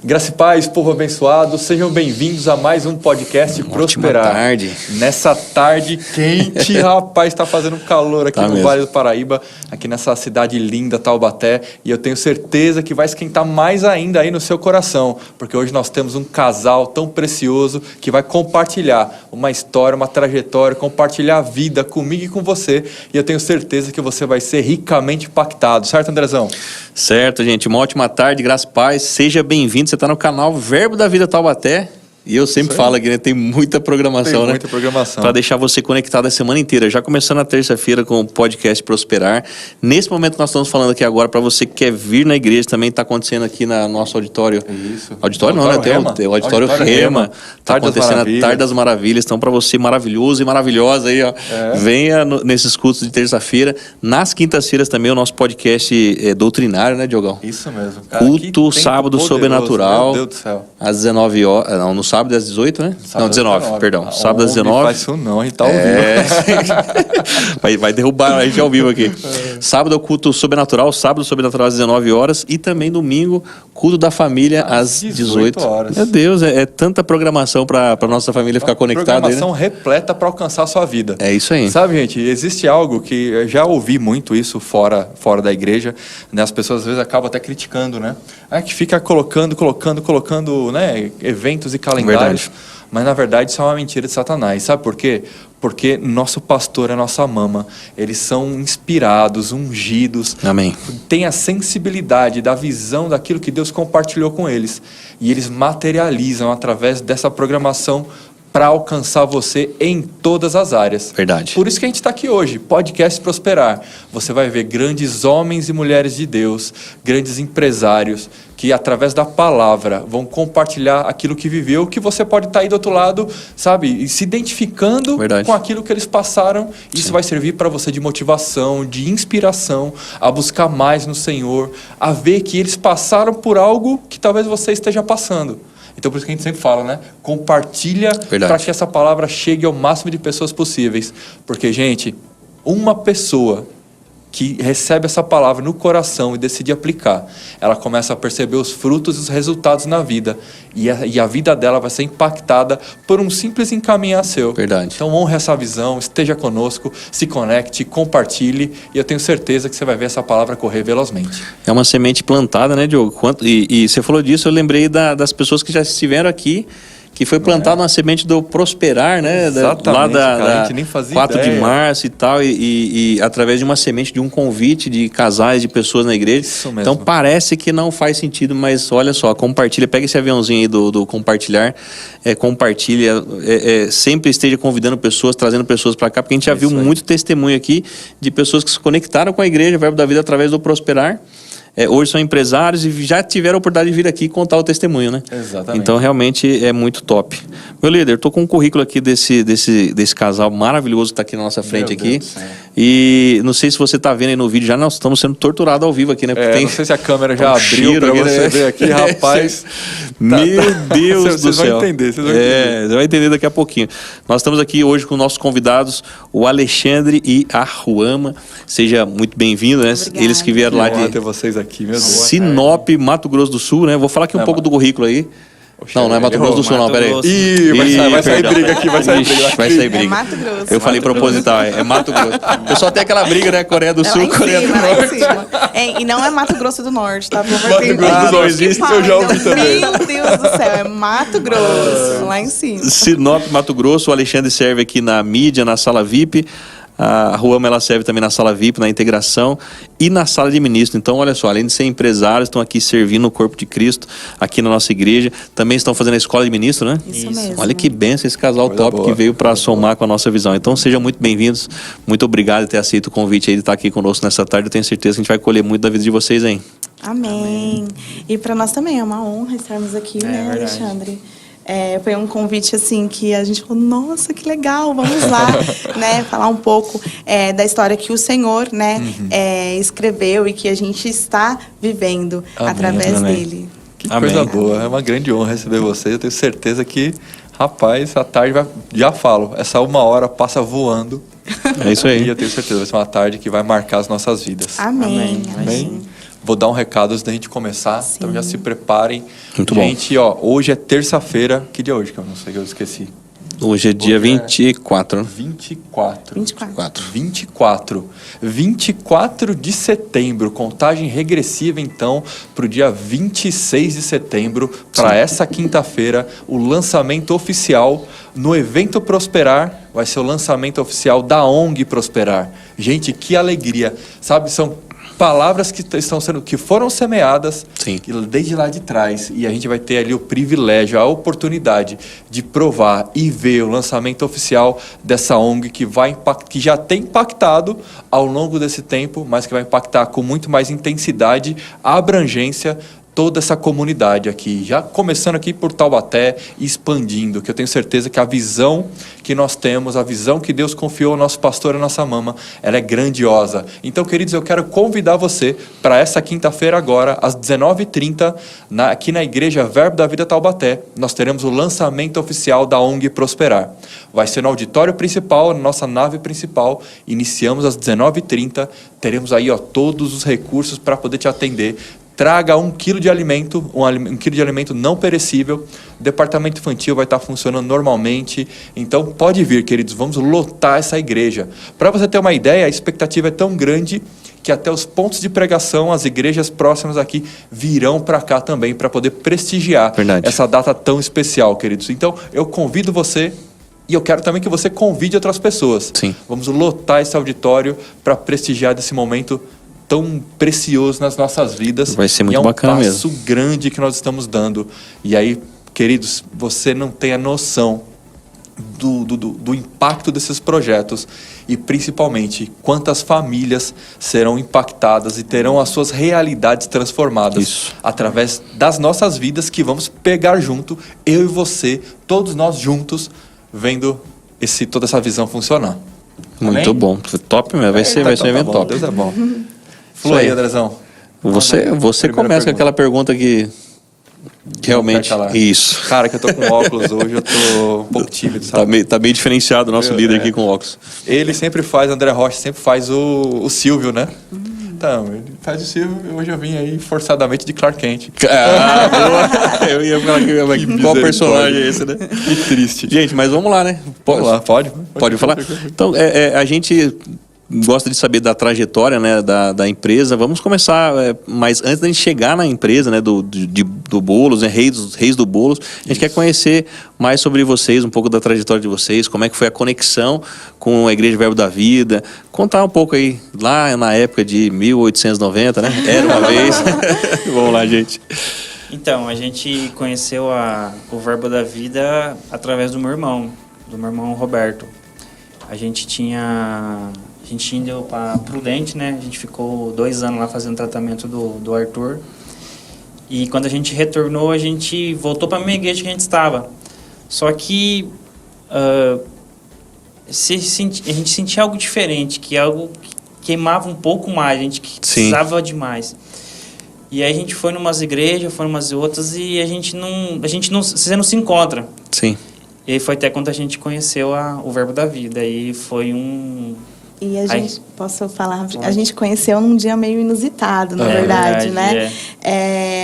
Graça e paz, povo abençoado, sejam bem-vindos a mais um podcast Prosperar. Ótima tarde. Nessa tarde quente, rapaz, está fazendo calor aqui no mesmo. Vale do Paraíba, aqui nessa cidade linda, Taubaté, e eu tenho certeza que vai esquentar mais ainda aí no seu coração, porque hoje nós temos um casal tão precioso que vai compartilhar uma história, uma trajetória, compartilhar a vida comigo e com você, e eu tenho certeza que você vai ser ricamente impactado, certo, Andrezão? Certo, gente. Uma ótima tarde, graça e paz. Seja bem-vindo. Você está no canal Verbo da Vida Taubaté. E eu sempre falo aqui, né? Tem muita programação, Tem muita programação. Para deixar você conectado a semana inteira. Já começando na terça-feira com o podcast Prosperar. Nesse momento nós estamos falando aqui agora para você que quer vir na igreja. Também está acontecendo aqui no nosso auditório. Isso. Auditório não, né? Tem o auditório Rema. Está acontecendo a Tarde das Maravilhas. Então, para você maravilhoso e maravilhosa aí, ó. Venha nesses cultos de terça-feira. Nas quintas-feiras também o nosso podcast doutrinário, né, Diogão? Isso mesmo. Cara, Culto sábado poderoso, sobrenatural. Meu Deus do céu. Às 19 horas. Não, no sábado às 18, né? Sábado não, 19, perdão. Sábado às 19. Não faz isso não, a gente tá ao vivo. vai derrubar a gente ao vivo aqui. Sábado é o culto sobrenatural, sábado sobrenatural às 19 horas e também domingo, culto da família às 18 horas. Meu Deus, é tanta programação para nossa família ficar conectada. Programação aí, né? repleta para alcançar a sua vida. É isso aí. Sabe, gente, existe algo que eu já ouvi muito isso fora da igreja, né? As pessoas às vezes acabam até criticando, né? Que fica colocando, né, eventos e calendários. Verdade. Mas, na verdade, isso é uma mentira de Satanás. Sabe por quê? Porque nosso pastor é nossa mama. Eles são inspirados, ungidos. Amém. Têm a sensibilidade da visão daquilo que Deus compartilhou com eles. E eles materializam através dessa programação para alcançar você em todas as áreas. Verdade. Por isso que a gente está aqui hoje, podcast Prosperar. Você vai ver grandes homens e mulheres de Deus, grandes empresários, que através da palavra vão compartilhar aquilo que viveu, que você pode estar aí do outro lado, sabe, e se identificando Verdade. com aquilo que eles passaram. Isso vai servir para você de motivação, de inspiração, a buscar mais no Senhor, a ver que eles passaram por algo que talvez você esteja passando. Então, por isso que a gente sempre fala, né? Compartilha para que essa palavra chegue ao máximo de pessoas possíveis. Porque, gente, uma pessoa que recebe essa palavra no coração e decide aplicar, ela começa a perceber os frutos e os resultados na vida. E a vida dela vai ser impactada por um simples encaminhar seu. Verdade. Então, honre essa visão, esteja conosco, se conecte, compartilhe. E eu tenho certeza que você vai ver essa palavra correr velozmente. É uma semente plantada, né, Diogo? E você falou disso, eu lembrei das pessoas que já estiveram aqui, que foi plantada uma semente do Prosperar, né? Exatamente, lá cara, a gente nem fazia 4 ideia. de março e tal, e através de uma semente, de um convite de casais, de pessoas na igreja. Isso mesmo. Então parece que não faz sentido, mas olha só, compartilha, pega esse aviãozinho aí do compartilhar, compartilha, sempre esteja convidando pessoas, trazendo pessoas para cá, porque a gente já viu muito testemunho aqui de pessoas que se conectaram com a igreja, Verbo da Vida, através do Prosperar. Hoje são empresários e já tiveram a oportunidade de vir aqui contar o testemunho, né? Exatamente. Então, realmente é muito top. Meu líder, estou com um currículo aqui desse casal maravilhoso que está aqui na nossa frente aqui. E não sei se você está vendo aí no vídeo, já nós estamos sendo torturados ao vivo aqui, né? Não sei se a câmera já abriu para você ver aqui, rapaz. Meu Deus do céu. Vocês vão entender, você vai entender daqui a pouquinho. Nós estamos aqui hoje com nossos convidados, o Alexandre e a Ruama. Seja muito bem-vindo, né? Obrigada. Eles que vieram lá de ter vocês aqui, meu Deus. Sinop, Mato Grosso do Sul, né? Vou falar aqui um pouco do currículo aí. Não é Mato Grosso do Sul, não, peraí. Vai sair briga aqui, vai sair briga. É Mato Grosso. Eu falei proposital, é Mato Grosso. O pessoal tem aquela briga, né? Coreia do Sul, Coreia do Norte. E não é Mato Grosso do Norte, tá? Mato Grosso do Norte, isso eu já ouvi também. Meu Deus do céu, é Mato Grosso, lá em cima. Sinop, Mato Grosso, o Alexandre serve aqui na mídia, na sala VIP. A Ruama, ela serve também na sala VIP, na integração e na sala de ministro. Então, olha só, além de ser empresários, estão aqui servindo o corpo de Cristo aqui na nossa igreja. Também estão fazendo a escola de ministro, né? Isso mesmo. Olha que benção esse casal top que veio para somar com a nossa visão. Então, sejam muito bem-vindos. Muito obrigado por ter aceito o convite aí de estar aqui conosco nessa tarde. Eu tenho certeza que a gente vai colher muito da vida de vocês, hein? Amém. E para nós também é uma honra estarmos aqui, né, Alexandre? Foi um convite assim que a gente falou, nossa, que legal, vamos lá, né, falar um pouco da história que o Senhor, né, escreveu e que a gente está vivendo através dele. Que coisa boa, é uma grande honra receber você. Eu tenho certeza que, rapaz, a tarde já falo, essa 1 hora passa voando. É isso aí. E eu tenho certeza que vai ser uma tarde que vai marcar as nossas vidas. Amém. Amém. Vou dar um recado antes da gente começar, Sim. então já se preparem. Muito gente, ó, hoje é terça-feira. Que dia é hoje? Que eu não sei, que eu esqueci. Hoje é dia Hoje é 24. 24 de setembro, contagem regressiva então para o dia 26 de setembro, para essa quinta-feira, o lançamento oficial no Evento Prosperar. Vai ser o lançamento oficial da ONG Prosperar. Gente, que alegria, sabe, são palavras que foram semeadas. Sim. Desde lá de trás, e a gente vai ter ali o privilégio, a oportunidade de provar e ver o lançamento oficial dessa ONG que já tem impactado ao longo desse tempo, mas que vai impactar com muito mais intensidade a abrangência toda essa comunidade aqui, já começando aqui por Taubaté e expandindo, que eu tenho certeza que a visão que nós temos, a visão que Deus confiou ao nosso pastor e à nossa mama, ela é grandiosa. Então, queridos, eu quero convidar você para essa quinta-feira agora, às 19h30, aqui na Igreja Verbo da Vida Taubaté, nós teremos o lançamento oficial da ONG Prosperar. Vai ser no auditório principal, na nossa nave principal, iniciamos às 19h30, teremos aí todos os recursos para poder te atender. Traga 1 quilo de alimento, um quilo de alimento não perecível. O departamento infantil vai estar funcionando normalmente. Então, pode vir, queridos, vamos lotar essa igreja. Para você ter uma ideia, a expectativa é tão grande que até os pontos de pregação, as igrejas próximas aqui, virão para cá também, para poder prestigiar essa data tão especial, queridos. Então, eu convido você, e eu quero também que você convide outras pessoas. Sim. Vamos lotar esse auditório para prestigiar desse momento tão precioso nas nossas vidas. Vai ser muito bacana mesmo. É um passo grande que nós estamos dando. E aí, queridos, você não tem a noção do impacto desses projetos e, principalmente, quantas famílias serão impactadas e terão as suas realidades transformadas através das nossas vidas, que vamos pegar junto, eu e você, todos nós juntos, vendo toda essa visão funcionar. Muito Amém? bom. Top mesmo. Vai ser um evento top. Deus é bom. Flua aí, Andrezão. Você começa com aquela pergunta que realmente... Isso. Cara, que eu tô com óculos hoje, eu tô um pouco tímido, sabe? Tá meio diferenciado o nosso líder aqui com óculos. Ele sempre faz, André Rocha sempre faz o Silvio, né? Então, ele faz o Silvio e hoje eu vim aí forçadamente de Clark Kent. Ah, boa. Eu ia falar qual personagem é esse, né? Que triste. Gente, mas vamos lá, né? Vamos lá, pode falar? Então, a gente gosta de saber da trajetória, né, da empresa. Vamos começar, mas antes da gente chegar na empresa, né, do Bolos, né, Reis do Bolos, a gente quer conhecer mais sobre vocês, um pouco da trajetória de vocês, como é que foi a conexão com a Igreja Verbo da Vida. Contar um pouco aí, lá na época de 1890, né? Era uma vez. Vamos lá, gente. Então, a gente conheceu o Verbo da Vida através do meu irmão Roberto. A gente indo para Prudente, né? A gente ficou 2 anos lá fazendo tratamento do Arthur. E quando a gente retornou, a gente voltou para a mesma igreja que a gente estava. Só que a gente sentia algo diferente, que algo que queimava um pouco mais, a gente precisava demais. E aí a gente foi numas igrejas, foi numas outras, e você não se encontra. Sim. E aí foi até quando a gente conheceu o Verbo da Vida. E foi um... E a gente, posso falar, a gente conheceu num dia meio inusitado, na verdade, né?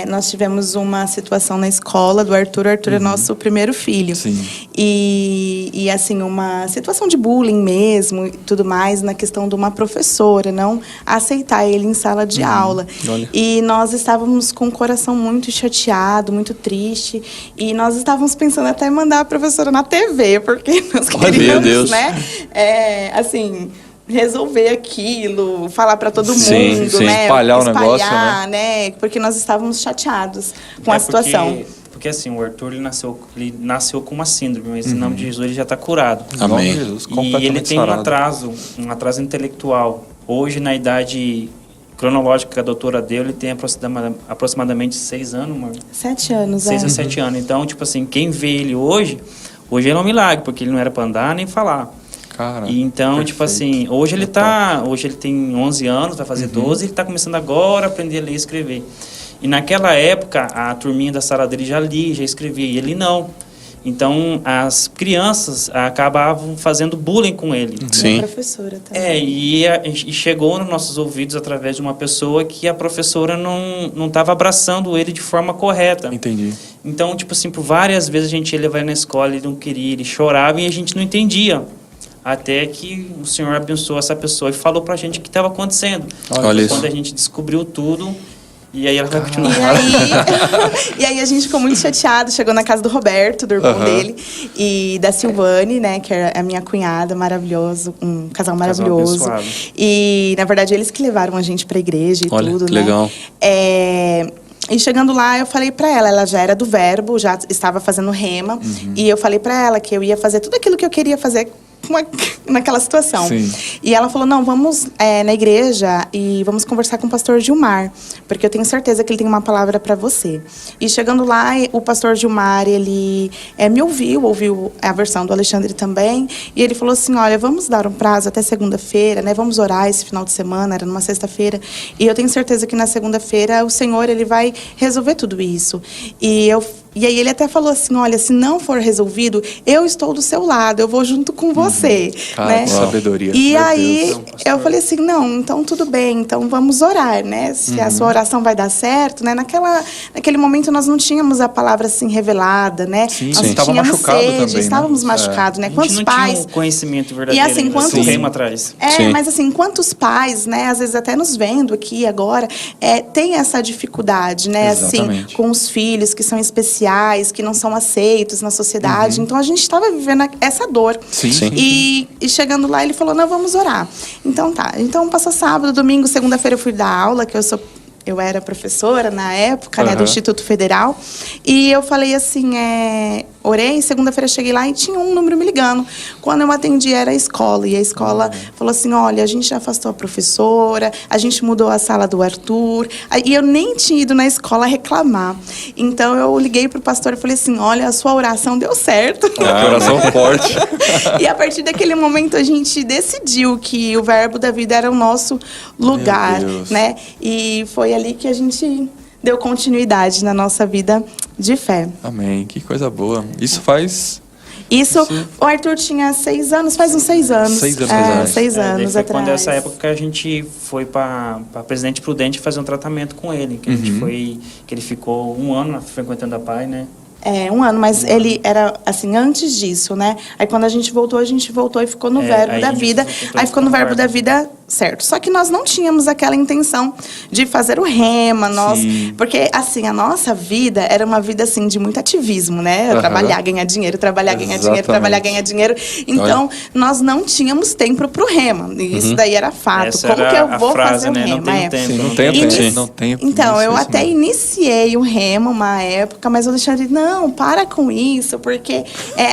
Nós tivemos uma situação na escola do Arthur. Arthur é nosso primeiro filho. Sim. E assim, uma situação de bullying mesmo e tudo mais, na questão de uma professora não aceitar ele em sala de aula. Olha. E nós estávamos com o coração muito chateado, muito triste. E nós estávamos pensando até em mandar a professora na TV, porque nós queríamos, né? Assim... resolver aquilo, falar para todo mundo, né? Espalhar o negócio, né? Porque nós estávamos chateados com a situação. Porque assim, o Arthur ele nasceu com uma síndrome, mas em nome de Jesus ele já está curado. Amém. Jesus, e ele tem um atraso intelectual. Hoje, na idade cronológica que a doutora deu, ele tem aproximadamente 6 anos, amor. 7 anos, 6 a 7 anos. Então, tipo assim, quem vê ele hoje ele é um milagre, porque ele não era para andar nem falar. Cara, e então, perfeito. tipo assim, hoje ele tem 11 anos, vai fazer 12, ele está começando agora a aprender a ler e escrever. E naquela época, a turminha da sala dele já lia, já escrevia, e ele não. Então, as crianças acabavam fazendo bullying com ele. Sim. E a professora também. E chegou nos nossos ouvidos através de uma pessoa que a professora não estava abraçando ele de forma correta. Entendi. Então, tipo assim, por várias vezes a gente ia levar ele na escola, ele não queria, ele chorava e a gente não entendia. Até que o Senhor abençoou essa pessoa e falou pra gente o que estava acontecendo. Olha isso. Quando a gente descobriu tudo, e aí ela vai continuar. E aí a gente ficou muito chateado, chegou na casa do Roberto, do irmão dele, e da Silvane, né, que é a minha cunhada, maravilhoso, um casal maravilhoso. abençoado. E, na verdade, eles que levaram a gente pra igreja e Olha, tudo, que né? legal. E chegando lá, eu falei pra ela já era do Verbo, já estava fazendo rema, e eu falei pra ela que eu ia fazer tudo aquilo que eu queria fazer naquela situação. Sim. E ela falou, não, vamos na igreja e vamos conversar com o pastor Gilmar, porque eu tenho certeza que ele tem uma palavra para você. E chegando lá, o pastor Gilmar, ele me ouviu a versão do Alexandre também, e ele falou assim, olha, vamos dar um prazo até segunda-feira, né? Vamos orar esse final de semana, era numa sexta-feira, e eu tenho certeza que na segunda-feira o Senhor, ele vai resolver tudo isso. E aí ele até falou assim, olha, se não for resolvido, eu estou do seu lado, eu vou junto com você. Cara, né? que sabedoria. E Meu aí Deus. eu falei assim, não, então tudo bem, então vamos orar, né? Se a sua oração vai dar certo, né? Naquele momento nós não tínhamos a palavra assim revelada, né? Sim, nós sim. Estava tínhamos machucado sede, também, né? estávamos machucados, né? A gente Quantos não pais... tinha um conhecimento verdadeiro. E assim, ainda, quantos- corremos atrás. Sim. Mas assim, quantos pais, né, às vezes até nos vendo aqui agora, tem essa dificuldade, né, assim, Exatamente. com os filhos que são especiais, que não são aceitos na sociedade. Então a gente estava vivendo essa dor. Sim. Sim. E chegando lá, ele falou, não, vamos orar. Então tá. Então passou sábado, domingo, segunda-feira eu fui dar aula, que eu era professora na época, né, do Instituto Federal. E eu falei assim, orei, segunda-feira cheguei lá e tinha um número me ligando. Quando eu atendi era a escola. E a escola falou assim, olha, a gente já afastou a professora, a gente mudou a sala do Arthur. E eu nem tinha ido na escola reclamar. Então eu liguei pro pastor e falei assim, olha, a sua oração deu certo. Que oração forte. E a partir daquele momento a gente decidiu que o Verbo da Vida era o nosso lugar, Meu Deus. né? E foi ali que a gente deu continuidade na nossa vida de fé. Amém. Que coisa boa. Isso faz... Isso, o Arthur tinha 6 anos, faz uns 6 anos. 6 anos é, atrás. 6 Daí anos foi atrás. quando essa época que a gente foi para Presidente Prudente fazer um tratamento com ele. Que a gente que ele ficou 1 ano frequentando a PAI, né? 1 ano, mas ele era assim, antes disso, né? Aí quando a gente voltou e ficou no Verbo aí da a gente Vida. voltou Aí ficou no no Verbo da Verbo. Vida, certo. Só que nós não tínhamos aquela intenção de fazer o rema, Sim. porque assim, a nossa vida era uma vida assim de muito ativismo, né? Trabalhar, ganhar dinheiro, trabalhar, ganhar dinheiro, Exatamente. trabalhar, ganhar dinheiro. Então, nós não tínhamos tempo pro rema. E isso daí era fato. Essa Como era que eu a vou frase, fazer o né? Não rema? tenho tempo. Sim, não não tem tenho tempo. Inici- Não tem Então, isso, eu isso até mesmo. iniciei o rema uma época, mas o Alexandre, não, para com isso, porque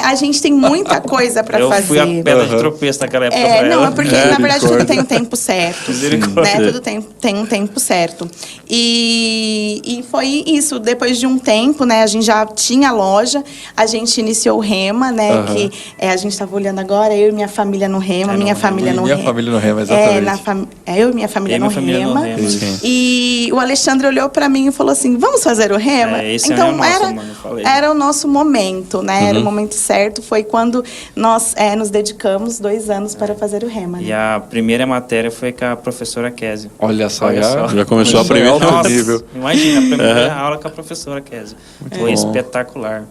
a gente tem muita coisa para Eu fazer. fui a pedra de tropeço naquela época pra Não, ela. é porque, na verdade, tudo tem um tempo certo. Misericórdia. Né? Tudo tem um tempo certo. E foi isso. Depois de um tempo, né? A gente já tinha loja, a gente iniciou o rema, né? Que a gente estava olhando agora, eu e minha família no rema, minha família no Minha rema. família no rema, exatamente. Eu e minha família Eu e no minha família no rema. rema. Sim. E o Alexandre olhou para mim e falou assim, vamos fazer o rema? Esse Então, é o nosso, mano, eu falei. era o nosso momento, né? Era o momento certo. Foi quando nós nos dedicamos 2 anos para fazer o rema. E Né? a primeira matéria foi com a professora Kézia. Olha só, Olha só. Já começou a Isso é primeira. alto Nossa, nível. imagina, a primeira aula com a professora Kézia. Foi bom. espetacular.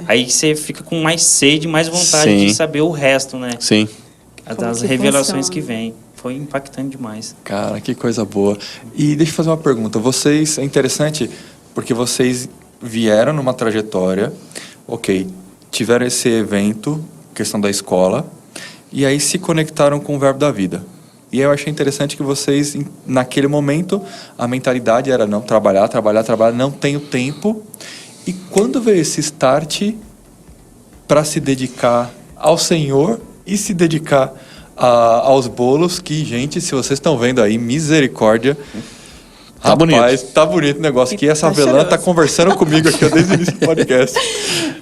Aí você fica com mais sede, mais vontade Sim. de saber o resto, né? Sim. Das que revelações funciona. que vêm. Foi impactante demais. Cara, que coisa boa. E deixa eu fazer uma pergunta. Vocês, é interessante, porque vocês vieram numa trajetória, ok, tiveram esse evento, questão da escola, e aí se conectaram com o Verbo da Vida. E eu achei interessante que vocês, naquele momento, a mentalidade era não trabalhar, não tenho tempo. E quando veio esse start para se dedicar ao Senhor e se dedicar aos bolos, que, gente, se vocês estão vendo aí, misericórdia. Tá Rapaz, tá bonito o negócio aqui. Essa Tá Avelã cheiroso. tá conversando comigo aqui ó, desde o início do podcast.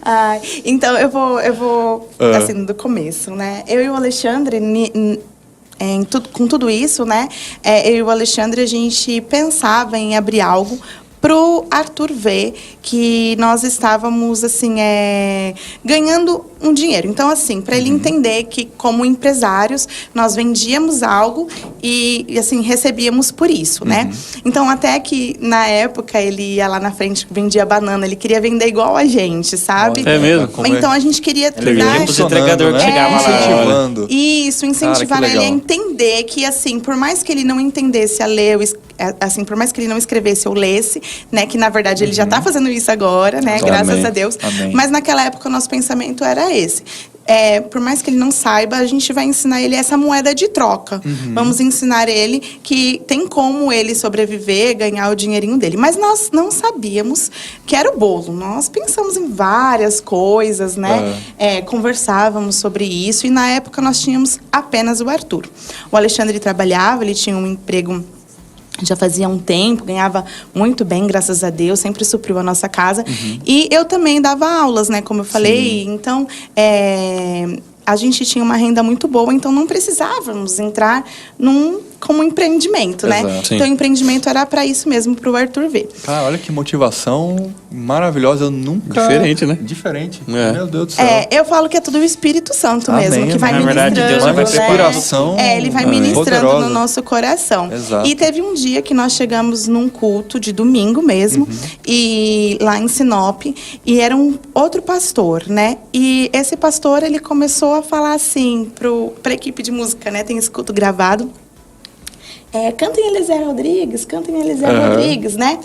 Ai, então, eu vou Ah. assim, do começo, né? Eu e o Alexandre, com tudo isso, né? Eu e o Alexandre, a gente pensava em abrir algo pro Arthur ver que nós estávamos, assim, ganhando um dinheiro. Então, assim, para ele entender que, como empresários, nós vendíamos algo e assim, recebíamos por isso, né? Então, até que, na época, ele ia lá na frente, vendia banana, ele queria vender igual a gente, sabe? É mesmo? Então, a gente queria dar... Os entregadores que chegavam lá. Incentivando. Isso, incentivar Cara, que ele a legal. entender que, assim, por mais que ele não entendesse a ler, assim, por mais que ele não escrevesse ou lesse, né, que na verdade ele já está fazendo isso agora, né, Amém. graças a Deus. Amém. Mas naquela época o nosso pensamento era esse. Por mais que ele não saiba, a gente vai ensinar ele essa moeda de troca. Vamos ensinar ele que tem como ele sobreviver, ganhar o dinheirinho dele. Mas nós não sabíamos que era o bolo. Nós pensamos em várias coisas, né? Conversávamos sobre isso. E na época nós tínhamos apenas o Arthur. O Alexandre trabalhava, ele tinha um emprego já fazia um tempo, ganhava muito bem, graças a Deus, sempre supriu a nossa casa. E eu também dava aulas, né, como eu falei. Então, a gente tinha uma renda muito boa, então não precisávamos entrar como empreendimento, né? Exato. Então, o empreendimento era para isso mesmo, para o Arthur ver. Cara, olha que motivação maravilhosa. Eu nunca... Diferente, né? Diferente. É. Meu Deus do céu. Eu falo que é tudo o Espírito Santo Amém, mesmo, que vai amém. Na verdade, ministrando, Deus vai né? ter coração Ele vai ministrando poderosa. no nosso coração. Exato. E teve um dia que nós chegamos num culto de domingo mesmo, e lá em Sinop, e era um outro pastor, né? E esse pastor, ele começou a falar assim para a equipe de música, né? Tem esse culto gravado. Cantem Eliezer Rodrigues, cantem Eliezer Rodrigues, né?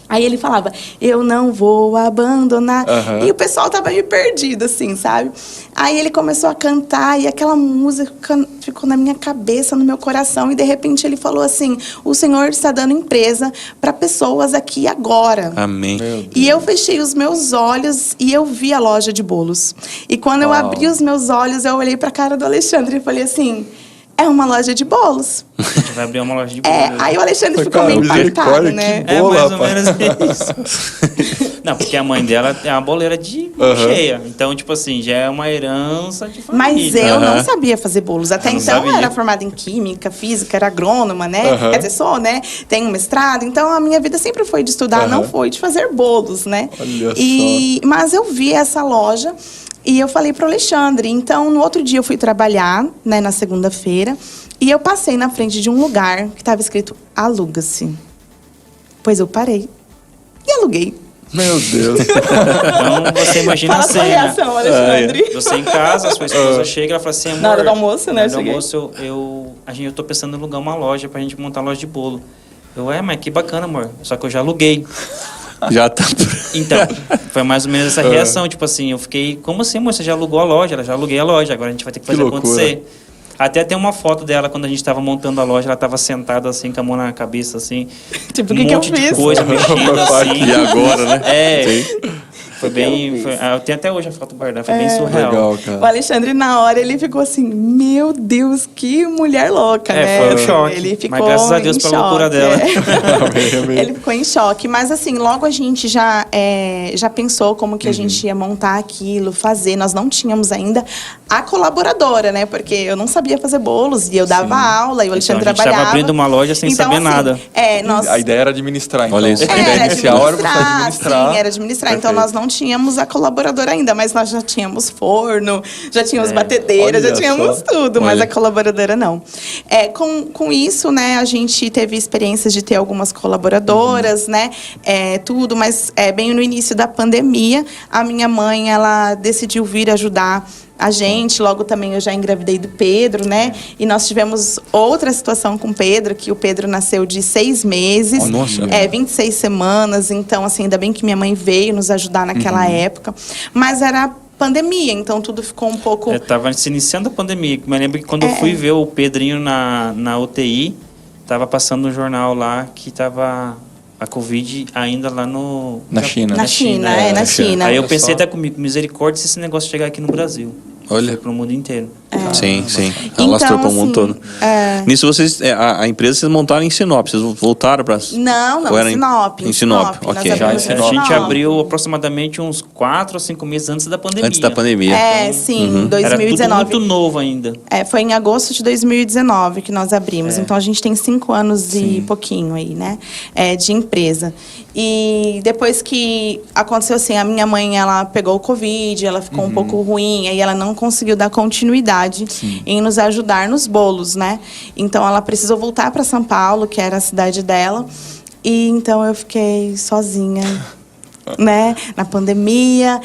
Aí ele falava, eu não vou abandonar. E o pessoal tava meio perdido, assim, sabe? Aí ele começou a cantar e aquela música ficou na minha cabeça, no meu coração. E, de repente, ele falou assim, o Senhor está dando empresa para pessoas aqui agora. Amém. E eu fechei os meus olhos e eu vi a loja de bolos. E quando eu abri os meus olhos, eu olhei para a cara do Alexandre e falei assim, é uma loja de bolos. A gente vai abrir uma loja de bolo. Aí o Alexandre ficou Cara, meio impactado, misericórdia, né? que bolo, mais ou rapaz. menos isso. Não, porque a mãe dela é uma boleira de cheia. Então, tipo assim, já é uma herança de família. Mas eu não sabia fazer bolos. Até Não então eu sabia. era formada em química, física, era agrônoma, né? Quer dizer, sou, né? Tenho mestrado. Então a minha vida sempre foi de estudar, não foi de fazer bolos, né? Olha Mas eu vi essa loja e eu falei pro Alexandre. Então, no outro dia eu fui trabalhar, né, na segunda-feira, e eu passei na frente de um lugar que estava escrito aluga-se. Pois eu parei e aluguei. Meu Deus. Então, você imagina Fala a a sua cena. reação, Alexandre. Você em casa, a sua esposa chega e ela fala assim, amor... Na hora do almoço, né, Na hora do cheguei. almoço, eu tô pensando em alugar uma loja pra gente montar uma loja de bolo. Mas que bacana, amor. Só que eu já aluguei. Já tá. Então, foi mais ou menos essa reação. Tipo assim, eu fiquei, como assim, amor? Você já alugou a loja? Ela já aluguei a loja, agora a gente vai ter que fazer loucura. acontecer. Até tem uma foto dela quando a gente tava montando a loja, ela tava sentada assim, com a mão na cabeça, assim. Tipo, o um que eu monte de fiz? coisa mexendo assim. E agora, né? Foi bem. Eu tenho até hoje a foto guardada, foi bem surreal. Legal, O cara. Alexandre, na hora, ele ficou assim, meu Deus, que mulher louca, né? Foi um choque. Ele ficou Mas graças a Deus em pela loucura choque, dela. Amém, amém. Ele ficou em choque. Mas assim, logo a gente já pensou como que a gente ia montar aquilo, fazer. Nós não tínhamos ainda a colaboradora, né? Porque eu não sabia fazer bolos e eu dava aula e o Alexandre Então, a gente trabalhava. tava abrindo uma loja sem saber assim, nada. Nós... A ideia era administrar, então. Olha isso. A ideia inicial era você administrar. Sim, era administrar. Então, Perfeito. nós não tínhamos a colaboradora ainda, mas nós já tínhamos forno, já tínhamos batedeiras, já olha tínhamos só. tudo, mas Olha. a colaboradora não. Com isso, né, a gente teve experiências de ter algumas colaboradoras, né, tudo, mas bem no início da pandemia, a minha mãe, ela decidiu vir ajudar a gente. Logo também eu já engravidei do Pedro, né? E nós tivemos outra situação com o Pedro, que o Pedro nasceu de 6 meses. Nossa. 26 semanas. Então, assim, ainda bem que minha mãe veio nos ajudar naquela época. Mas era pandemia, então tudo ficou um pouco... Tava se iniciando a pandemia. Me lembro que quando eu fui ver o Pedrinho na UTI, tava passando no jornal lá que tava a Covid ainda lá no... Na China. Na China, na China. Aí eu Olha pensei só. até comigo, misericórdia se esse negócio chegar aqui no Brasil. Olha. Foi pro mundo inteiro. Sim, sim. Alastrou para o mundo todo. Nisso vocês, a empresa vocês montaram em Sinop, vocês voltaram para... Não, Sinop. Em Sinop, ok. A gente abriu aproximadamente uns 4 ou 5 meses antes da pandemia. Antes da pandemia. Sim, 2019. Era tudo muito novo ainda. Foi em agosto de 2019 que nós abrimos. Então, a gente tem 5 anos e pouquinho aí, né? De empresa. E depois que aconteceu assim, a minha mãe, ela pegou o Covid, ela ficou um pouco ruim, aí ela não conseguiu dar continuidade em nos ajudar nos bolos, né? Então, ela precisou voltar para São Paulo, que era a cidade dela. E então, eu fiquei sozinha, né? Na pandemia,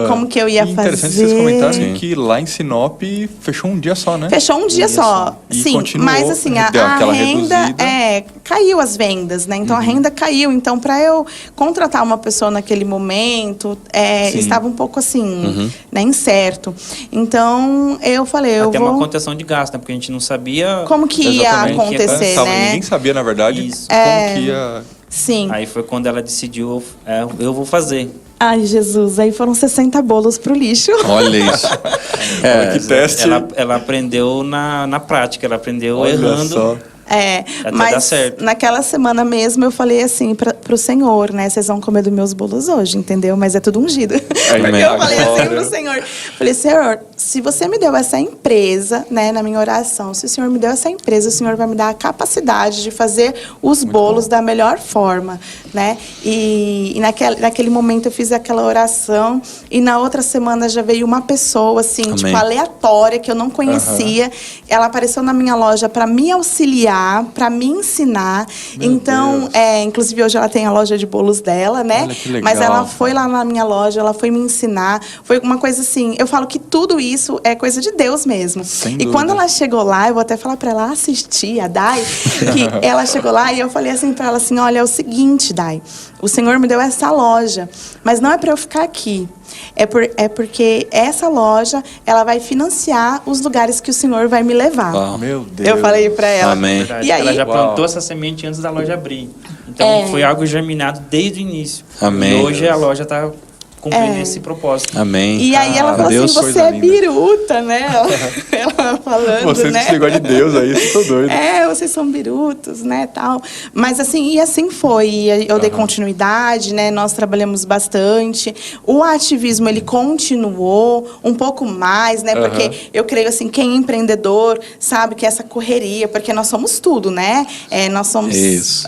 como que eu ia fazer? Interessante vocês comentarem que lá em Sinop fechou um dia só, né? Fechou um dia só. Sim, mas assim, a renda caiu as vendas, né? Então a renda caiu. Então, para eu contratar uma pessoa naquele momento, estava um pouco assim, né, incerto. Então, eu falei, eu Até vou... uma contenção de gasto, né? Porque a gente não sabia... Como que ia acontecer, né? Ninguém sabia, na verdade, Isso. como que ia... Sim. Aí foi quando ela decidiu, eu vou fazer. Ai, Jesus, aí foram 60 bolos pro lixo. Olha isso. Que teste. Ela aprendeu na prática, ela aprendeu errando. Só. Até Mas dar certo. naquela semana mesmo eu falei assim pro Senhor, né? Vocês vão comer dos meus bolos hoje, entendeu? Mas é tudo ungido. Porque eu falei assim pro Senhor. Falei, Senhor, se você me deu essa empresa, né? Na minha oração, se o Senhor me deu essa empresa, o Senhor vai me dar a capacidade de fazer os bolos da melhor forma, né? E naquele momento eu fiz aquela oração e na outra semana já veio uma pessoa, assim, tipo, aleatória, que eu não conhecia. Ela apareceu na minha loja para me auxiliar, para me ensinar. Então, inclusive hoje ela tem a loja de bolos dela, né? Olha que legal. Mas ela foi lá na minha loja, ela foi me ensinar. Foi uma coisa assim, eu falo que tudo isso é coisa de Deus mesmo. Sem e dúvida. quando ela chegou lá, eu vou até falar para ela assistir, a Dai, que ela chegou lá e eu falei assim para ela assim, olha, é o seguinte, Dai, o Senhor me deu essa loja, mas não é para eu ficar aqui. É porque essa loja, ela vai financiar os lugares que o Senhor vai me levar. Meu Deus. Eu falei pra ela. Amém. E aí, ela já plantou essa semente antes da loja abrir. Então foi algo germinado desde o início. Amém. E hoje a loja está cumprindo esse propósito. Amém. E aí ela falou Deus, assim, você coisa é linda. biruta, né? Ela falando, Vocês né? que se gostam de Deus aí, vocês estão doidos. Vocês são birutos, né, tal. Mas assim, e assim foi. E eu dei continuidade, né? Nós trabalhamos bastante. O ativismo, ele continuou um pouco mais, né? Porque eu creio, assim, quem é empreendedor sabe que essa correria, porque nós somos tudo, né? Nós somos Isso.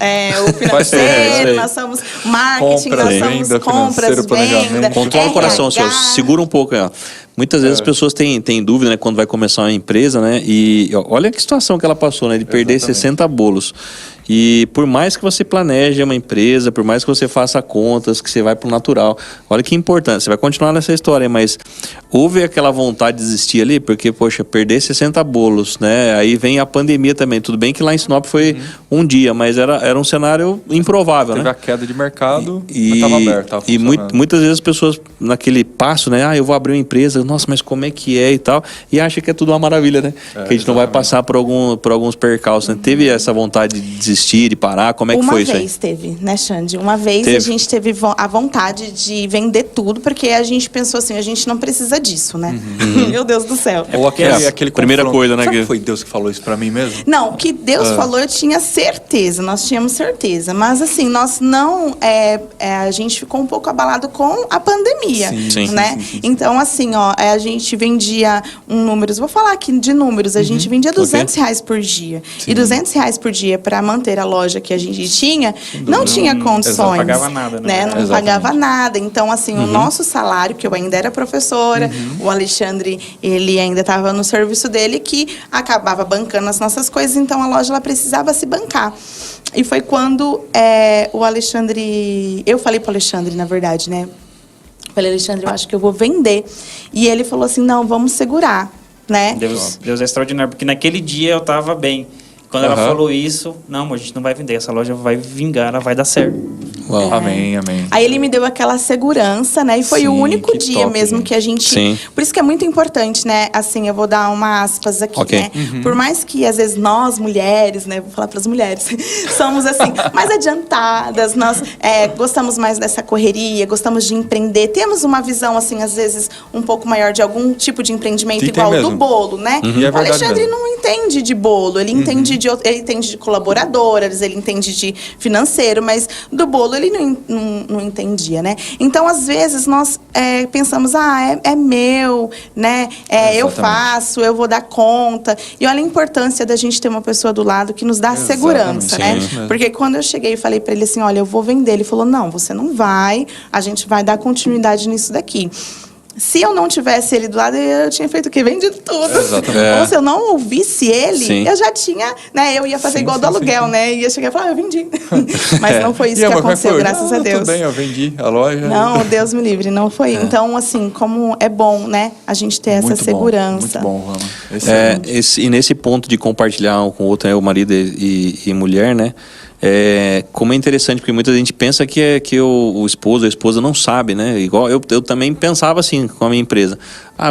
O financeiro, nós somos marketing, Compras, nós somos venda, compras, financeiro, planejamento. venda. Controla o coração, RH. senhor. Segura um pouco aí, ó. Muitas vezes as pessoas têm dúvida, né, quando vai começar uma empresa, né? E olha que situação que ela passou, né? De perder 60 bolos. E por mais que você planeje uma empresa, por mais que você faça contas, que você vai pro natural, olha que importante, você vai continuar nessa história, mas houve aquela vontade de desistir ali, porque, poxa, perder 60 bolos, né? Aí vem a pandemia também. Tudo bem que lá em Sinop foi um dia, mas era um cenário improvável, Teve né? a queda de mercado, mas estava aberto, estava E funcionando. muitas vezes as pessoas, naquele passo, né? Eu vou abrir uma empresa, nossa, mas como é que é e tal, e acha que é tudo uma maravilha, né? Que a gente não vai passar por alguns percalços, né? Teve essa vontade de desistir, de parar, como é que foi isso aí? Uma vez teve, né, Xande? Uma vez Teve. a gente teve a vontade de vender tudo, porque a gente pensou assim, a gente não precisa disso, né? Meu Deus do céu. Ou aquele primeira confronto. coisa, né, Será que- que foi Deus que falou isso pra mim mesmo? Não, o que Deus falou, eu tinha certeza, nós tínhamos certeza. Mas assim, nós não. A gente ficou um pouco abalado com a pandemia. Sim. Né? Então, assim, a gente vendia números, vou falar aqui de números, a gente vendia R$200 por dia. E R$200 por dia para manter a loja que a gente tinha, não tinha condições. Não pagava nada, né? Não pagava nada. Então, assim, o nosso salário, que eu ainda era professora, o Alexandre, ele ainda estava no serviço dele, que acabava bancando as nossas coisas, então a loja ela precisava se bancar. E foi quando o Alexandre... Eu falei para o Alexandre, na verdade, né? Falei, Alexandre, eu acho que eu vou vender. E ele falou assim, não, vamos segurar, né? Deus é extraordinário, porque naquele dia eu estava bem. Quando ela falou isso, não, a gente não vai vender, essa loja vai vingar, ela vai dar certo. Uau. Amém, amém. Aí ele me deu aquela segurança, né? E foi Sim, o único que dia top, mesmo gente. que a gente... Sim. Por isso que é muito importante, né? Assim, eu vou dar uma aspas aqui, Ok. né? Por mais que, às vezes, nós, mulheres, né? Vou falar para as mulheres. Somos, assim, mais adiantadas. Nós gostamos mais dessa correria, gostamos de empreender. Temos uma visão, assim, às vezes, um pouco maior de algum tipo de empreendimento, Tem igual mesmo. do bolo, né? E é O verdade Alexandre mesmo. não entende de bolo. Ele entende ele entende de colaboradoras, ele entende de financeiro, mas do bolo ele não entendia, né? Então, às vezes, nós pensamos, é meu, né? Eu faço, eu vou dar conta. E olha a importância da gente ter uma pessoa do lado que nos dá segurança, né? Sim. Porque quando eu cheguei e falei para ele assim, olha, eu vou vender, ele falou, não, você não vai, a gente vai dar continuidade nisso daqui. Se eu não tivesse ele do lado, eu tinha feito o quê? Vendido tudo. Exatamente. Ou se eu não ouvisse ele, Sim. eu já tinha, né? Eu ia fazer igual do aluguel, né? Ia chegar e falar, eu vendi. Mas não foi isso E que amor, como é aconteceu, foi? graças a Deus. Tudo bem, eu vendi a loja. Não, Deus me livre, não foi. Então, assim, como é bom, né? A gente ter essa Muito segurança. Bom, muito bom, Rama. Excelente. E nesse ponto de compartilhar um com o outro, né, o marido e mulher, né? Como é interessante, porque muita gente pensa que o esposo, a esposa não sabe, né? Igual eu também pensava assim com a minha empresa.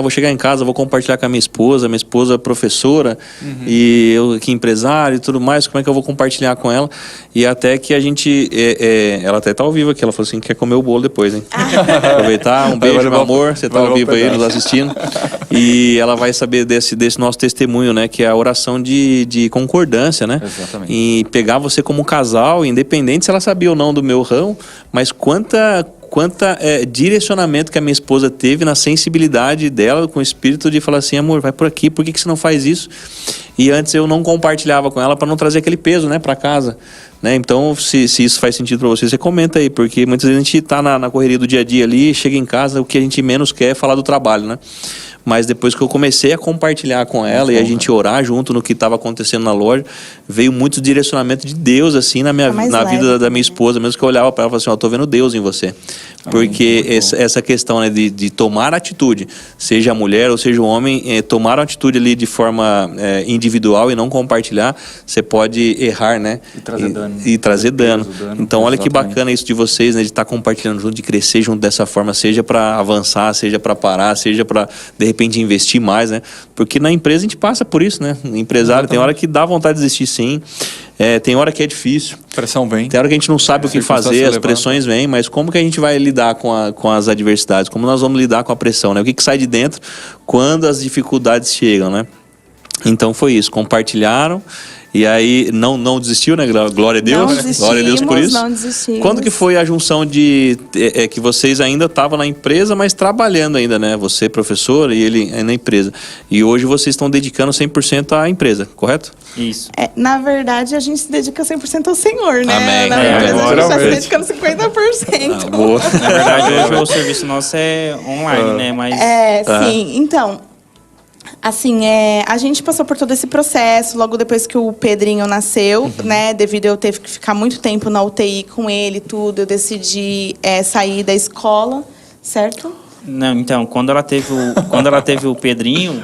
Vou chegar em casa, vou compartilhar com a minha esposa é professora, e eu que empresário e tudo mais, como é que eu vou compartilhar com ela? E até que a gente, ela até tá ao vivo aqui, ela falou assim, quer comer o bolo depois, hein? Aproveitar, um beijo, meu amor, você tá ao vivo aí, nos assistindo. E ela vai saber desse nosso testemunho, né? Que é a oração de concordância, né? Exatamente. E pegar você como casal, independente se ela sabia ou não do meu ramo, mas quanta direcionamento que a minha esposa teve na sensibilidade dela, com o espírito de falar assim, amor, vai por aqui, por que você não faz isso? E antes eu não compartilhava com ela para não trazer aquele peso, né, para casa, né? Então, se isso faz sentido para você comenta aí, porque muitas vezes a gente tá na correria do dia a dia ali, chega em casa, o que a gente menos quer é falar do trabalho, né? Mas depois que eu comecei a compartilhar com ela e a gente orar junto no que estava acontecendo na loja, veio muito direcionamento de Deus, assim, na vida da minha esposa, mesmo que eu olhava para ela e falava assim, tô vendo Deus em você. Porque essa questão, né, de tomar atitude, seja a mulher ou seja o homem, tomar uma atitude ali de forma individual e não compartilhar, você pode errar, né? E trazer dano. Então, olha que bacana isso de vocês, né, de estar compartilhando junto, de crescer junto dessa forma, seja para avançar, seja para parar, seja para, de repente, investir mais, né? Porque na empresa a gente passa por isso, né? Empresário, tem hora que dá vontade de desistir, sim. Tem hora que é difícil. Pressão vem. Tem hora que a gente não sabe o que fazer, as pressões vêm, mas como que a gente vai lidar com as adversidades? Como nós vamos lidar com a pressão, né? O que sai de dentro quando as dificuldades chegam, né? Então foi isso, compartilharam. E aí, não desistiu, né? Glória a Deus. Glória a Deus por isso. Não desistimos. Quando que foi a junção de... que vocês ainda estavam na empresa, mas trabalhando ainda, né? Você, professor, e ele na empresa. E hoje vocês estão dedicando 100% à empresa, correto? Isso. Na verdade, a gente se dedica 100% ao Senhor, né? Amém. Na verdade, a gente está se dedicando 50%. Boa. Na verdade, hoje o serviço nosso é online, né? Mas sim. Então... Assim, a gente passou por todo esse processo, logo depois que o Pedrinho nasceu, né? Devido a eu ter que ficar muito tempo na UTI com ele e tudo, eu decidi sair da escola, certo? Não, então, quando ela teve o Pedrinho,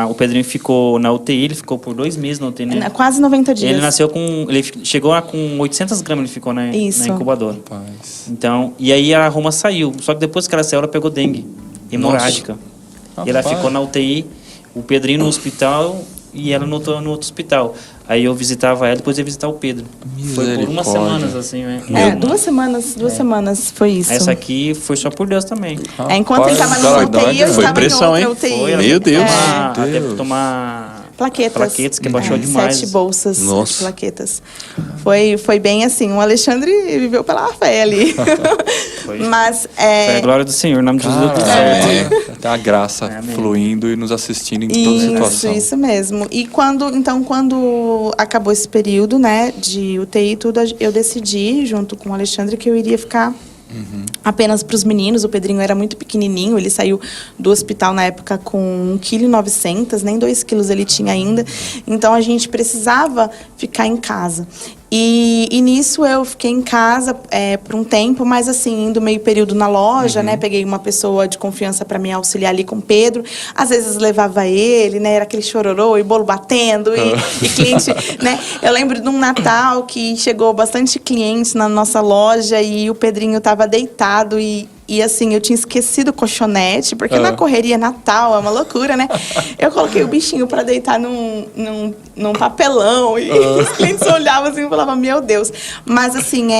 o Pedrinho ficou na UTI, ele ficou por 2 meses na UTI, né? Quase 90 dias. Ele chegou lá com 800 gramas, ele ficou na incubadora. Rapaz. Então, e aí a Roma saiu, só que depois que ela saiu, ela pegou dengue hemorrágica. E ela ficou na UTI, o Pedrinho no hospital e ela no outro hospital. Aí eu visitava ela, depois eu ia visitar o Pedro. Foi por umas semanas, assim, né? 2 semanas foi isso. Essa aqui foi só por Deus também. Enquanto ele estava na UTI, eu estava em outra UTI. Foi, Meu Deus. Até tomar plaquetas, que baixou demais. 7 bolsas Nossa. de plaquetas. Foi bem assim, o Alexandre viveu pela fé ali. Mas foi a glória do Senhor, em nome de Jesus deu tudo certo. Tem a graça fluindo e nos assistindo em toda situação. Isso mesmo. E quando acabou esse período, né, de UTI e tudo, eu decidi, junto com o Alexandre, que eu iria ficar apenas para os meninos. O Pedrinho era muito pequenininho, ele saiu do hospital na época com 1,9 kg, nem 2 quilos ele tinha ainda. Então, a gente precisava ficar em casa. E nisso eu fiquei em casa por um tempo, mas assim, indo meio período na loja, né? Peguei uma pessoa de confiança para me auxiliar ali com o Pedro. Às vezes levava ele, né? Era aquele chororô e bolo batendo e cliente, né? Eu lembro de um Natal que chegou bastante clientes na nossa loja e o Pedrinho estava deitado e assim, eu tinha esquecido o colchonete, porque na correria Natal é uma loucura, né? Eu coloquei o bichinho para deitar num papelão e os clientes olhavam assim e falavam, meu Deus. Mas assim,